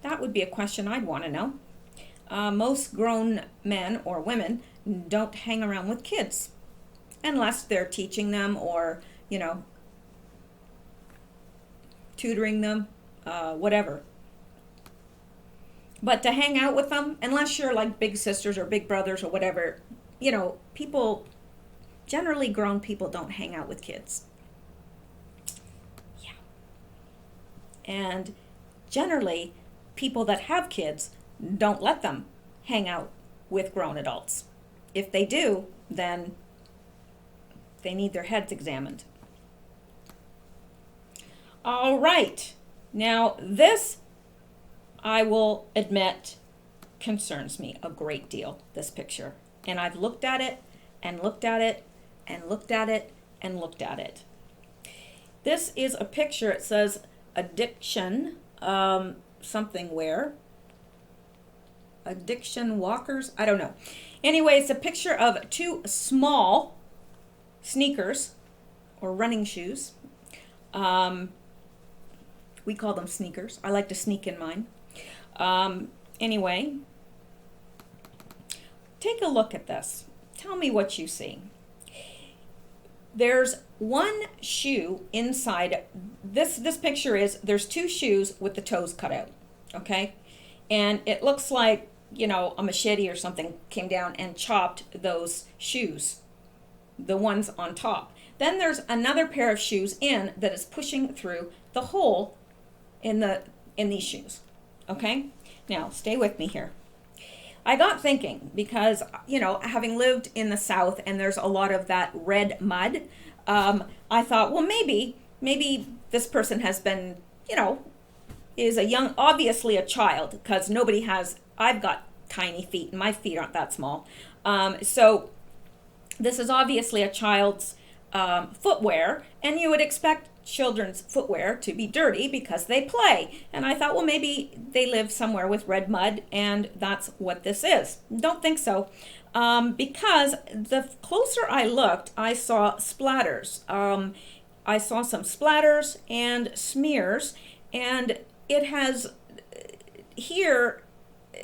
That would be a question I'd want to know. Most grown men or women don't hang around with kids unless they're teaching them or, tutoring them, whatever. But to hang out with them, unless you're like big sisters or big brothers or whatever, generally grown people don't hang out with kids. Yeah. And generally, people that have kids don't let them hang out with grown adults. If they do, then they need their heads examined. All right. Now, this, I will admit, concerns me a great deal, this picture. And I've looked at it and looked at it and looked at it and looked at it. This is a picture. It says addiction, something where. Addiction walkers? I don't know. Anyway, it's a picture of two small sneakers or running shoes. We call them sneakers. I like to sneak in mine. Anyway, take a look at this. Tell me what you see. there's one shoe inside. This picture is, there's two shoes with the toes cut out, okay? And it looks like, you know, a machete or something came down and chopped those shoes, the ones on top. Then there's another pair of shoes in that is pushing through the hole in these shoes, okay? Now, stay with me here. I got thinking because, you know, having lived in the South and there's a lot of that red mud, I thought, well, maybe this person has been, you know, is a young, obviously a child, because nobody has, I've got tiny feet and my feet aren't that small. So this is obviously a child's footwear, and you would expect children's footwear to be dirty because they play. And I thought, well, maybe they live somewhere with red mud and that's what this is. Don't think so, because the closer I looked, I saw splatters. I saw some splatters and smears, and it has here,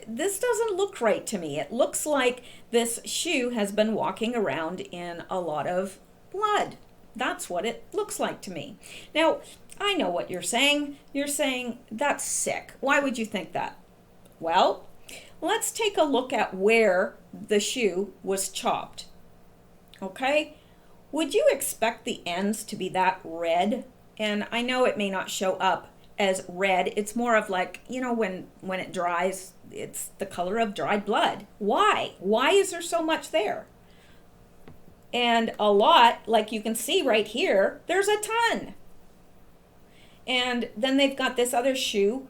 this doesn't look right to me. It looks like this shoe has been walking around in a lot of blood. That's what it looks like to me. Now, I know what you're saying. You're saying, that's sick. Why would you think that? Well, let's take a look at where the shoe was chopped. Okay? Would you expect the ends to be that red? And I know it may not show up as red. It's more of like, you know, when it dries, it's the color of dried blood. Why? Why is there so much there? And a lot, like you can see right here, there's a ton. And then they've got this other shoe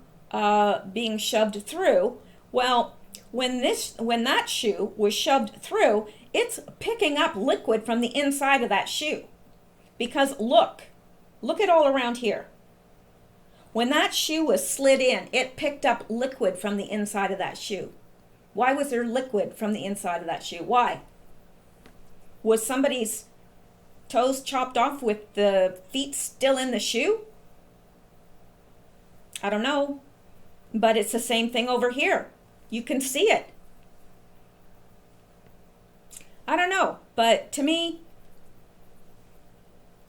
being shoved through. Well, when that shoe was shoved through, it's picking up liquid from the inside of that shoe. Because look at all around here. When that shoe was slid in, it picked up liquid from the inside of that shoe. Why was there liquid from the inside of that shoe? Why? Was somebody's toes chopped off with the feet still in the shoe? I don't know, but it's the same thing over here. You can see it. I don't know, but to me,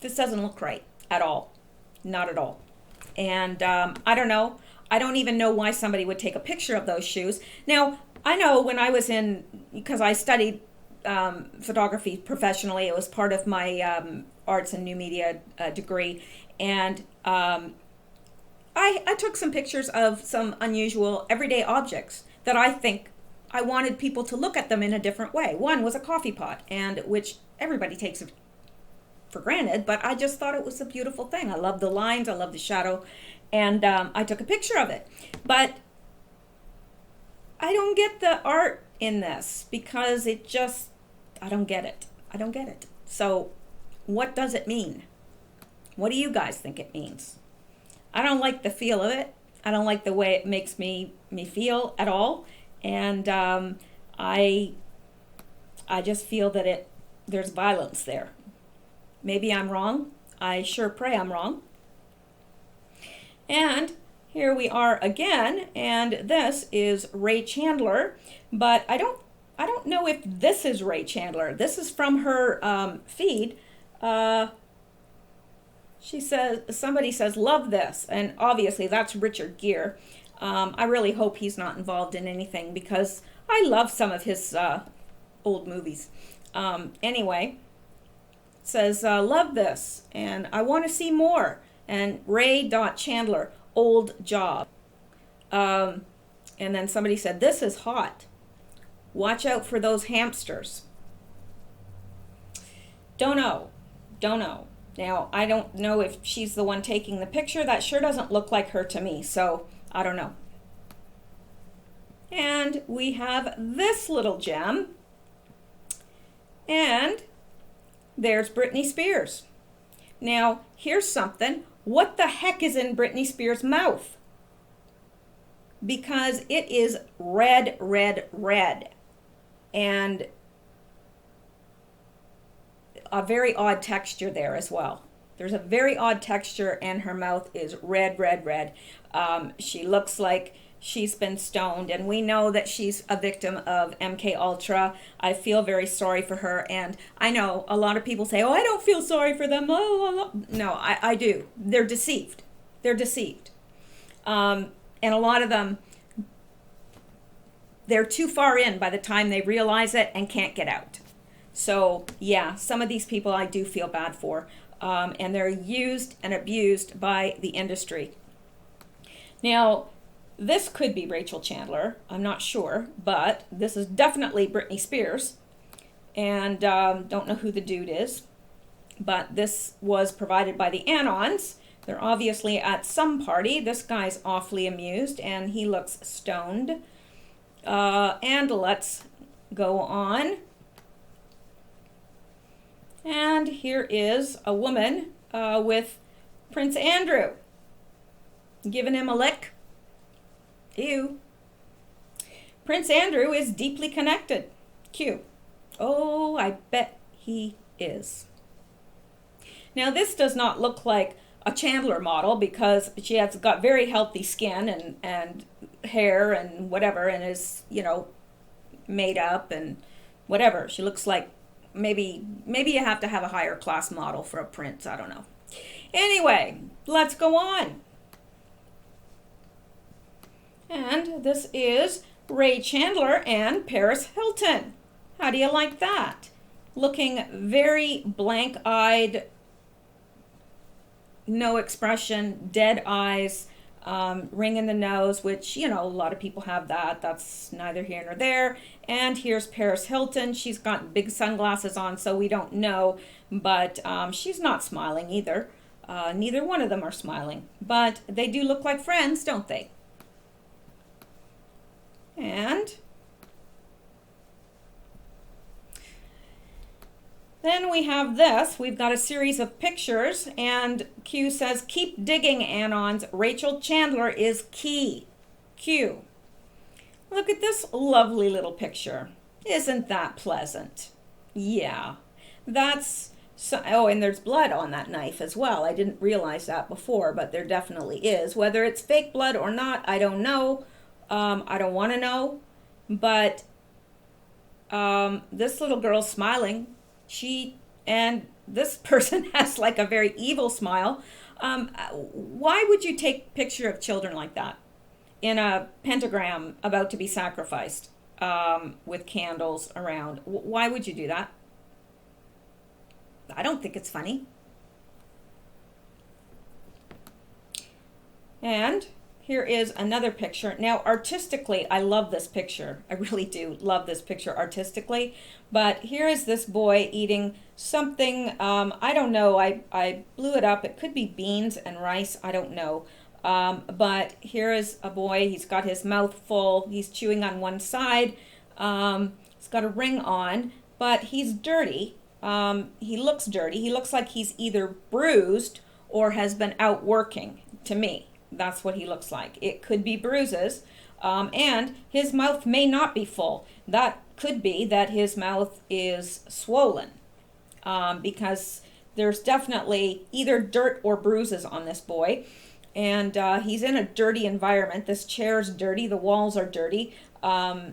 this doesn't look right at all. Not at all. And I don't know. I don't even know why somebody would take a picture of those shoes. Now, I know when I was because I studied photography professionally. It was part of my arts and new media degree, and I took some pictures of some unusual everyday objects that I think I wanted people to look at them in a different way. One was a coffee pot, and which everybody takes it for granted, but I just thought it was a beautiful thing. I love the lines, I love the shadow, and I took a picture of it. But I don't get the art in this because it just, I don't get it. I don't get it. So what does it mean? What do you guys think it means? I don't like the feel of it. I don't like the way it makes me feel at all. And I just feel that there's violence there. Maybe I'm wrong. I sure pray I'm wrong. And here we are again, and this is Ray Chandler, but I don't know if this is Ray Chandler. This is from her feed. She says, somebody says, love this, and obviously that's Richard Gere. I really hope he's not involved in anything because I love some of his old movies. Anyway, says, love this, and I want to see more. And Ray.Chandler, old job. And then somebody said, this is hot. Watch out for those hamsters. Don't know. Now, I don't know if she's the one taking the picture. That sure doesn't look like her to me, so I don't know. And we have this little gem. And there's Britney Spears. Now, here's something. What the heck is in Britney Spears' mouth? Because it is red, red, red. And a very odd texture there as well. There's a very odd texture, and her mouth is red, red, red. She looks like she's been stoned, and we know that she's a victim of MK Ultra. I feel very sorry for her, and I know a lot of people say, oh, I don't feel sorry for them. No, I do. They're deceived. They're deceived. And a lot of them, they're too far in by the time they realize it and can't get out. So yeah, some of these people I do feel bad for, and they're used and abused by the industry. Now, this could be Rachel Chandler, I'm not sure, but this is definitely Britney Spears, and don't know who the dude is, but this was provided by the Anons. They're obviously at some party. This guy's awfully amused, and he looks stoned. And let's go on. And here is a woman with Prince Andrew, giving him a lick. Ew. Prince Andrew is deeply connected. Q. Oh, I bet he is. Now, this does not look like a Chandler model because she has got very healthy skin and hair and whatever, and is, you know, made up and whatever. She looks like maybe you have to have a higher class model for a prince. I don't know. Anyway, let's go on. And this is Ray Chandler and Paris Hilton. How do you like that? Looking very blank-eyed, no expression, dead eyes, ring in the nose, which, you know, a lot of people have that. That's neither here nor there. And here's Paris Hilton. She's got big sunglasses on, so we don't know, but she's not smiling either. Neither one of them are smiling, but they do look like friends, don't they? And then we have this. We've got a series of pictures, and Q says, keep digging, Anons. Rachel Chandler is key. Q. Look at this lovely little picture. Isn't that pleasant? Yeah. That's, so, oh, and there's blood on that knife as well. I didn't realize that before, but there definitely is. Whether it's fake blood or not, I don't know. I don't want to know, but this little girl's smiling. And this person has like a very evil smile. Why would you take a picture of children like that in a pentagram about to be sacrificed with candles around? Why would you do that? I don't think it's funny. And here is another picture. Now, artistically, I love this picture. I really do love this picture artistically. But here is this boy eating something, I don't know, I blew it up. It could be beans and rice, I don't know. But here is a boy, he's got his mouth full, he's chewing on one side. He's got a ring on, but he's dirty. He looks dirty. He looks like he's either bruised or has been out working, to me. That's what he looks like. It could be bruises, and his mouth may not be full. That could be that his mouth is swollen, because there's definitely either dirt or bruises on this boy, and he's in a dirty environment. This chair's dirty. The walls are dirty. I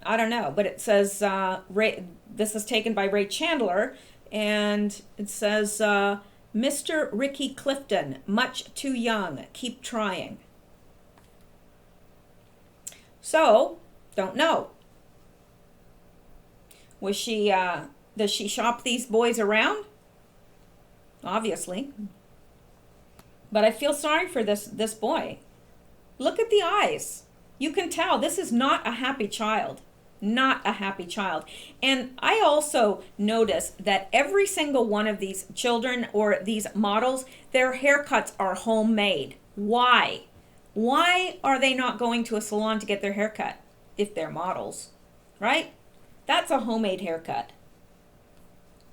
don't know, but it says this is taken by Ray Chandler, and it says, Mr. Ricky Clifton, much too young, keep trying. So, don't know. Was she, does she shop these boys around? Obviously. But I feel sorry for this boy. Look at the eyes. You can tell this is not a happy child. Not a happy child. And I also notice that every single one of these children or these models, their haircuts are homemade. Why? Why are they not going to a salon to get their haircut if they're models, right? That's a homemade haircut.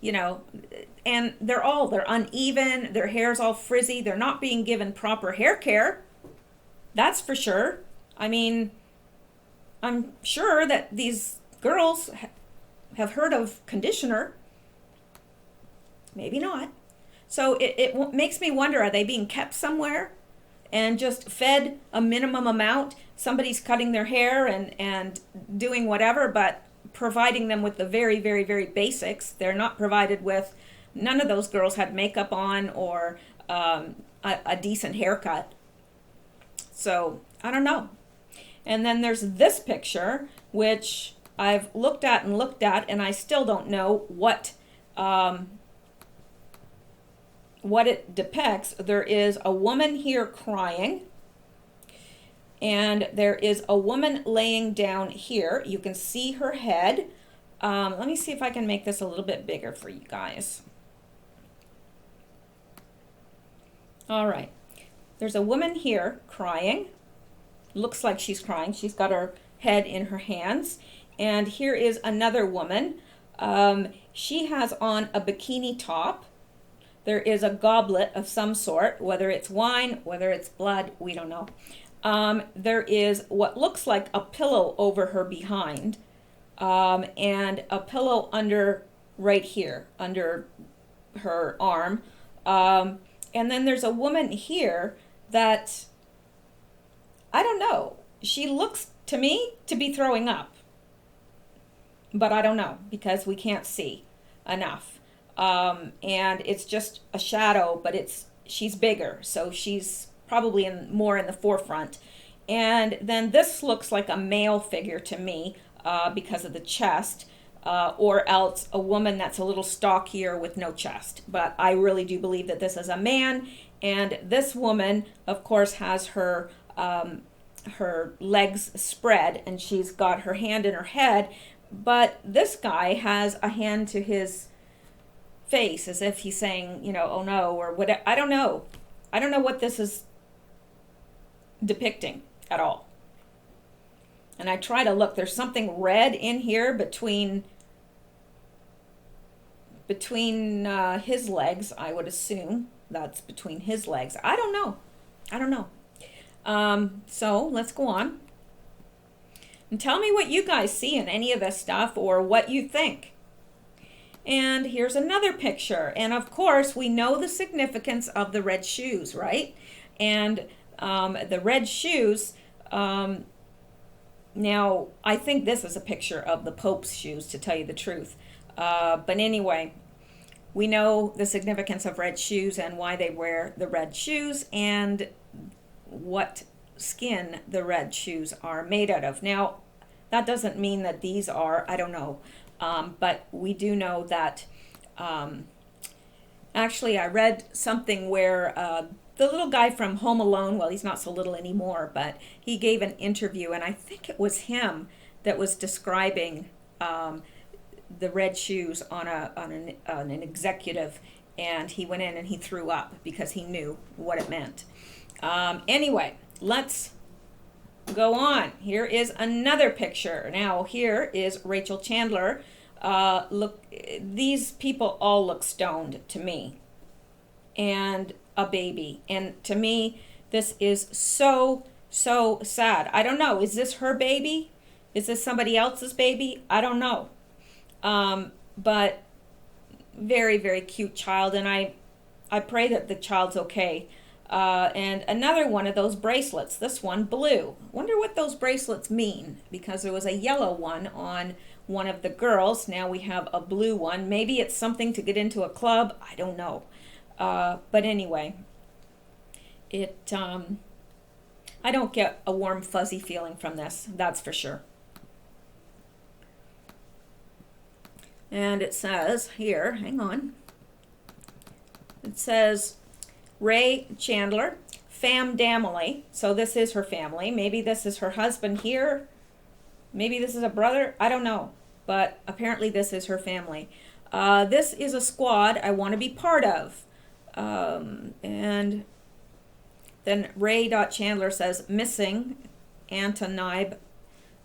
You know, and they're uneven, their hair's all frizzy, they're not being given proper hair care. That's for sure. I mean, I'm sure that these girls have heard of conditioner. Maybe not. So it makes me wonder, are they being kept somewhere? and just fed a minimum amount. Somebody's cutting their hair and doing whatever, but providing them with the very, very, very basics. They're not provided with, none of those girls had makeup on or a decent haircut. So I don't know. And then there's this picture, which I've looked at, and I still don't know what it depicts. There is a woman here crying, and there is a woman laying down here. You can see her head. Let me see if I can make this a little bit bigger for you guys. All right. There's a woman here crying. Looks like she's crying. She's got her head in her hands. And here is another woman. She has on a bikini top. There is a goblet of some sort, whether it's wine, whether it's blood, we don't know. There is what looks like a pillow over her behind, and a pillow under right here, under her arm. And then there's a woman here that, I don't know, she looks to me to be throwing up. But I don't know, because we can't see enough. And it's just a shadow, but she's bigger, so she's probably more in the forefront. And then this looks like a male figure to me, because of the chest, or else a woman that's a little stockier with no chest. But I really do believe that this is a man. And this woman, of course, has her legs spread, and she's got her hand in her head. But this guy has a hand to his face, as if he's saying, oh no, or what. I don't know. I don't know what this is depicting at all. And I try to look. There's something red in here between his legs. I would assume that's between his legs. I don't know. So let's go on. And tell me what you guys see in any of this stuff, or what you think. And here's another picture. And of course, we know the significance of the red shoes, right? And the red shoes, now I think this is a picture of the Pope's shoes, to tell you the truth. But anyway, we know the significance of red shoes and why they wear the red shoes, and what skin the red shoes are made out of. Now, that doesn't mean that these are, I don't know, but we do know that, actually I read something where the little guy from Home Alone, well, he's not so little anymore, but he gave an interview, and I think it was him that was describing the red shoes on an executive, and he went in and he threw up because he knew what it meant. Anyway, let's go on. Here is another picture. Now here is Rachel Chandler. Look, these people all look stoned to me, and a baby. And to me, this is so sad. I don't know. Is this her baby? Is this somebody else's baby? I don't know. But very, very cute child, and I pray that the child's okay. And another one of those bracelets, this one blue. Wonder what those bracelets mean, because there was a yellow one on one of the girls. Now we have a blue one. Maybe it's something to get into a club. I don't know. But anyway, I don't get a warm, fuzzy feeling from this. That's for sure. And it says here, hang on. It says, Ray Chandler, family. So this is her family. Maybe this is her husband here. Maybe this is a brother. I don't know. But apparently this is her family. This is a squad I want to be part of. And then Ray.Chandler says, missing Antonib,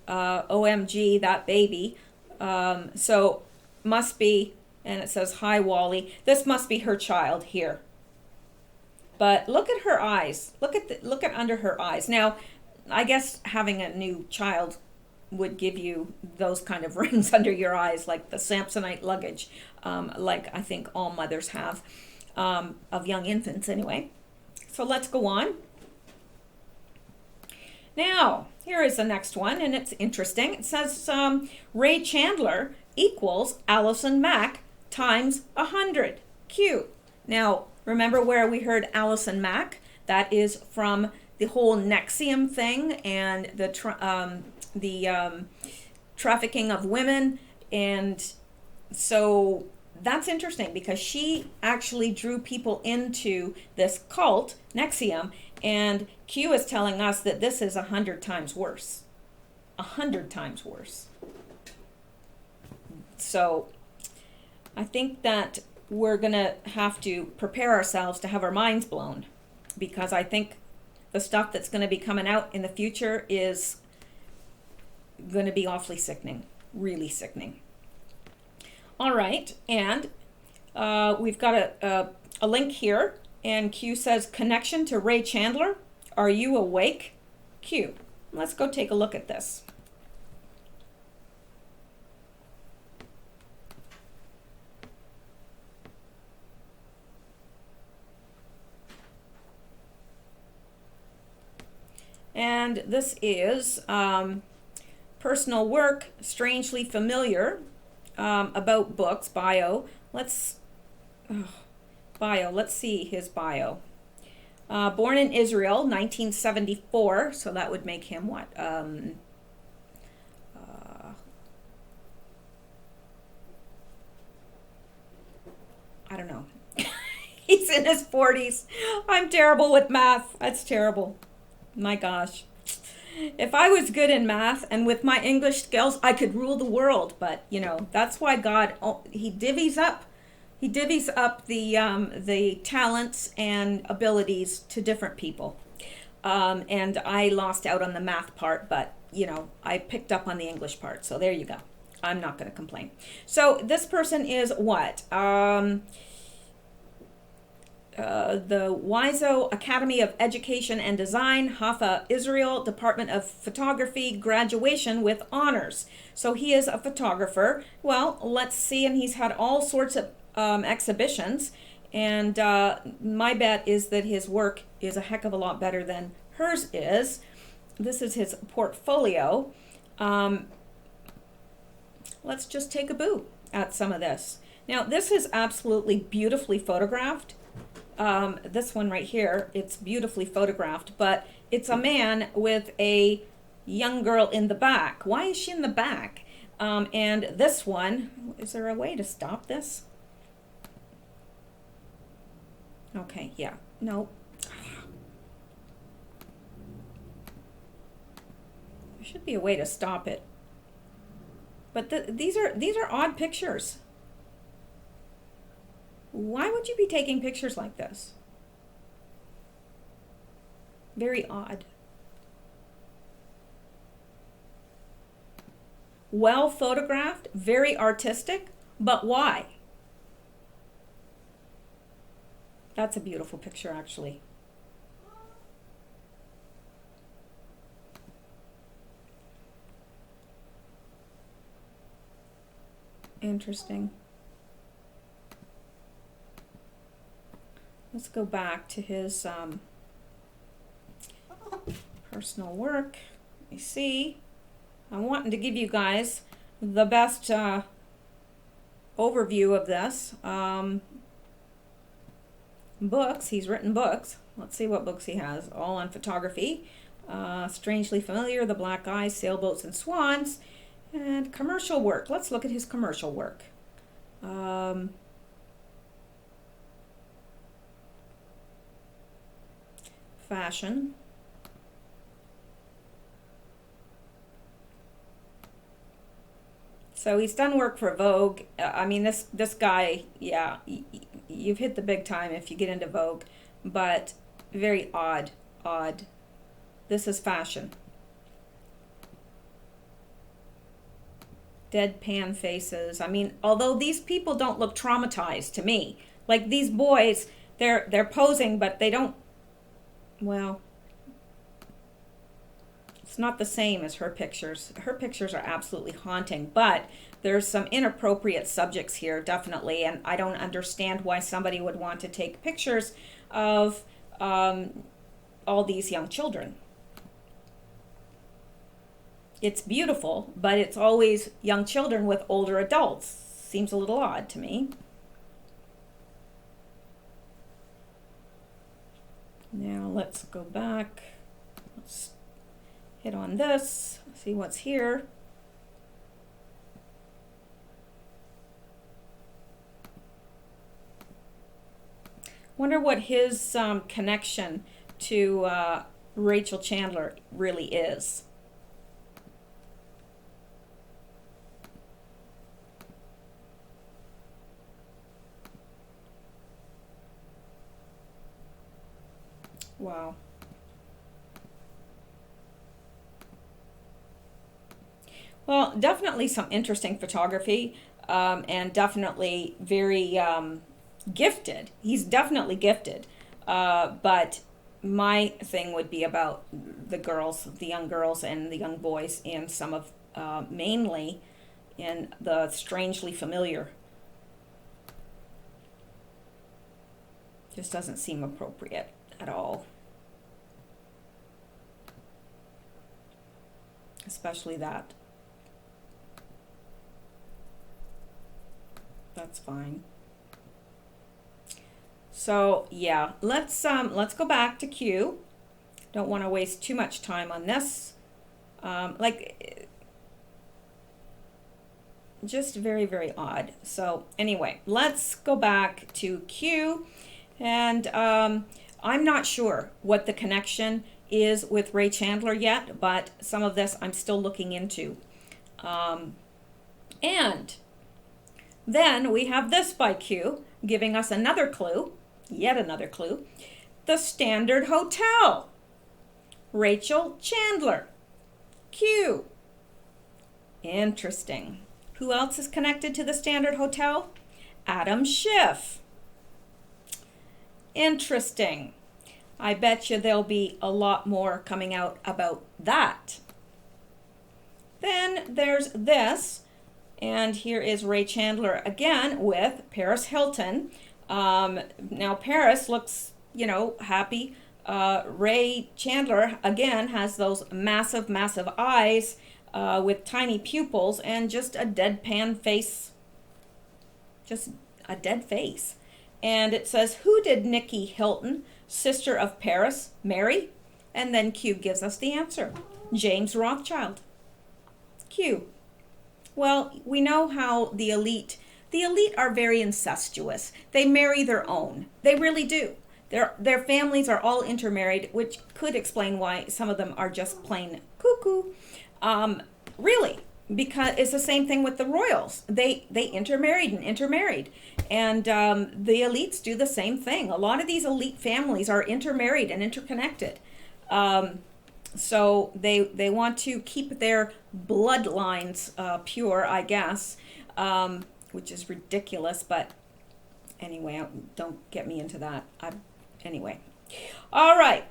OMG, that baby. So must be, and it says, hi, Wally. This must be her child here. But look at her eyes. Look at under her eyes. Now, I guess having a new child would give you those kind of rings under your eyes, like the Samsonite luggage, like I think all mothers have, of young infants anyway. So let's go on. Now, here is the next one, and it's interesting. It says Ray Chandler equals Allison Mack times 100. Q. Now, remember where we heard Allison Mack? That is from the whole NXIVM thing and the trafficking of women. And so that's interesting because she actually drew people into this cult, NXIVM, and Q is telling us that this is 100 times worse. 100 times worse. So I think that we're going to have to prepare ourselves to have our minds blown, because I think the stuff that's going to be coming out in the future is going to be awfully sickening, really sickening. All right, and we've got a link here, and Q says, connection to Ray Chandler. Are you awake? Q. Let's go take a look at this. And this is personal work, strangely familiar, about books, bio. Let's see his bio. Born in Israel, 1974, so that would make him what? I don't know. He's in his 40s. I'm terrible with math. That's terrible. My gosh. If I was good in math and with my English skills, I could rule the world. But, you know, that's why God, he divvies up the talents and abilities to different people. And I lost out on the math part, but, you know, I picked up on the English part. So there you go. I'm not going to complain. So this person is what? The Wiso Academy of Education and Design, Haifa, Israel, Department of Photography, graduation with honors. So he is a photographer. Well, let's see, and he's had all sorts of exhibitions, and my bet is that his work is a heck of a lot better than hers is. This is his portfolio. Let's just take a boo at some of this. Now, this is absolutely beautifully photographed. This one right here, it's beautifully photographed, but it's a man with a young girl in the back. Why is she in the back? And this one, is there a way to stop this? Okay, yeah, no. There should be a way to stop it. But these are odd pictures. Why would you be taking pictures like this? Very odd. Well photographed, very artistic, but why? That's a beautiful picture, actually. Interesting. Let's go back to his personal work. Let me see. I'm wanting to give you guys the best overview of this. Books. He's written books. Let's see what books he has. All on photography. Strangely Familiar, The Black Eyes, Sailboats and Swans, and commercial work. Let's look at his commercial work. Fashion. So he's done work for Vogue. I mean, this guy, yeah, you've hit the big time if you get into Vogue, but very odd. This is fashion. Deadpan faces. I mean, although these people don't look traumatized to me. Like these boys, they're posing, but they don't, well, it's not the same as her pictures. Her pictures are absolutely haunting, but there's some inappropriate subjects here, definitely, and I don't understand why somebody would want to take pictures of all these young children. it's beautiful, but it's always young children with older adults. Seems a little odd to me. Now let's go back. Let's hit on this, see what's here. Wonder what his connection to Rachel Chandler really is. Wow. Well, definitely some interesting photography, and definitely very gifted. He's definitely gifted. But my thing would be about the girls, the young girls and the young boys, and some of mainly in the Strangely Familiar. Just doesn't seem appropriate at all. Especially that. That's fine. So yeah, let's go back to Q. Don't want to waste too much time on this. Just very, very odd. So anyway, let's go back to Q, and I'm not sure what the connection is with Ray Chandler yet, but some of this I'm still looking into. And then we have this by Q, giving us another clue, yet another clue. The Standard Hotel. Rachel Chandler. Q. Interesting. Who else is connected to the Standard Hotel? Adam Schiff. Interesting. I bet you there'll be a lot more coming out about that. Then there's this, and here is Ray Chandler again with Paris Hilton. Now Paris looks, happy. Ray Chandler again has those massive, massive eyes with tiny pupils and just a deadpan face. Just a dead face. And it says, who did Nikki Hilton, sister of Paris, marry? And then Q gives us the answer. James Rothschild. Q. Well, we know how the elite are very incestuous. They marry their own. They really do. Their families are all intermarried, which could explain why some of them are just plain cuckoo. Really, because it's the same thing with the royals. They intermarried. And the elites do the same thing. A lot of these elite families are intermarried and interconnected. So they want to keep their bloodlines pure, I guess, which is ridiculous. But anyway, don't get me into that. Anyway. All right.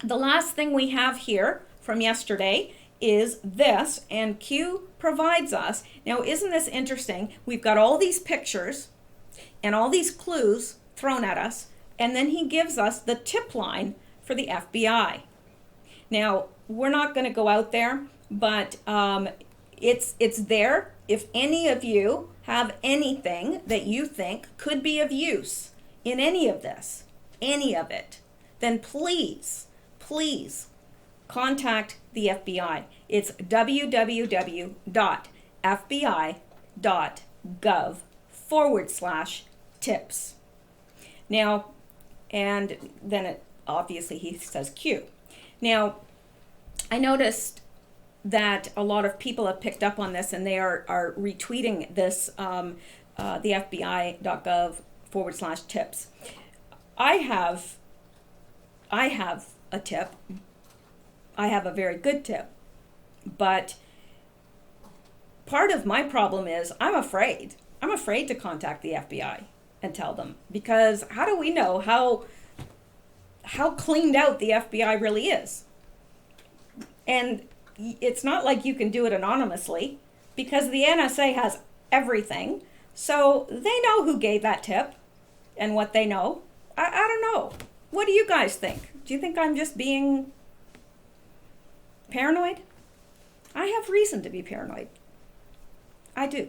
The last thing we have here from yesterday is this, and Q provides us. Now, isn't this interesting? We've got all these pictures and all these clues thrown at us, and then he gives us the tip line for the FBI. Now, we're not going to go out there, but it's there. If any of you have anything that you think could be of use in any of this, any of it, then please contact the FBI. It's www.fbi.gov/tips. Now, and then it obviously he says Q. Now, I noticed that a lot of people have picked up on this, and they are retweeting this, the fbi.gov/tips. I have a tip. I have a very good tip, but part of my problem is I'm afraid to contact the FBI and tell them, because how do we know how cleaned out the FBI really is? And it's not like you can do it anonymously, because the NSA has everything. So they know who gave that tip and what they know. I don't know. What do you guys think? Do you think I'm just being paranoid?
I have reason to be paranoid. I do.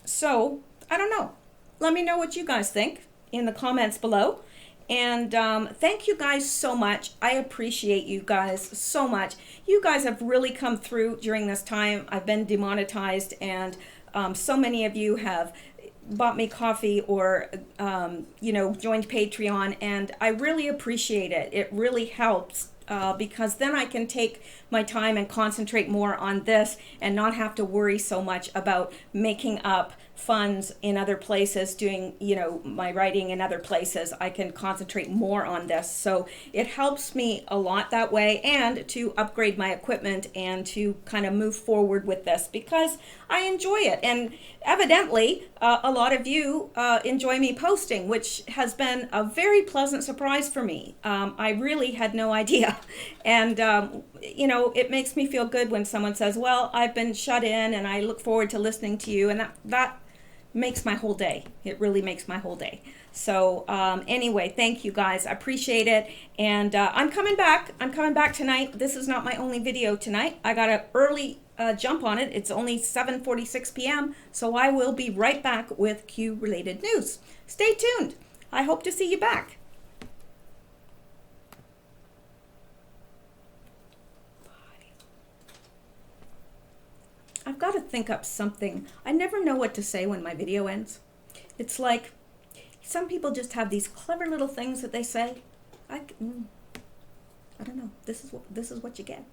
So, I don't know. Let me know what you guys think in the comments below. And thank you guys so much. I appreciate you guys so much. You guys have really come through during this time. I've been demonetized, and so many of you have bought me coffee or joined Patreon, and I really appreciate it. It really helps because then I can take my time and concentrate more on this and not have to worry so much about making up funds in other places, doing my writing in other places. I can concentrate more on this, so it helps me a lot that way, and to upgrade my equipment and to kind of move forward with this because I enjoy it. And evidently a lot of you enjoy me posting, which has been a very pleasant surprise for me. I really had no idea. And it makes me feel good when someone says, well, I've been shut in and I look forward to listening to you, and that makes my whole day. It really makes my whole day. So anyway, thank you guys. I appreciate it. And I'm coming back. I'm coming back tonight. This is not my only video tonight. I got an early jump on it. It's only 7:46 p.m. So I will be right back with Q related news. Stay tuned. I hope to see you back. I've got to think up something. I never know what to say when my video ends. It's like some people just have these clever little things that they say. I don't know. This is what you get.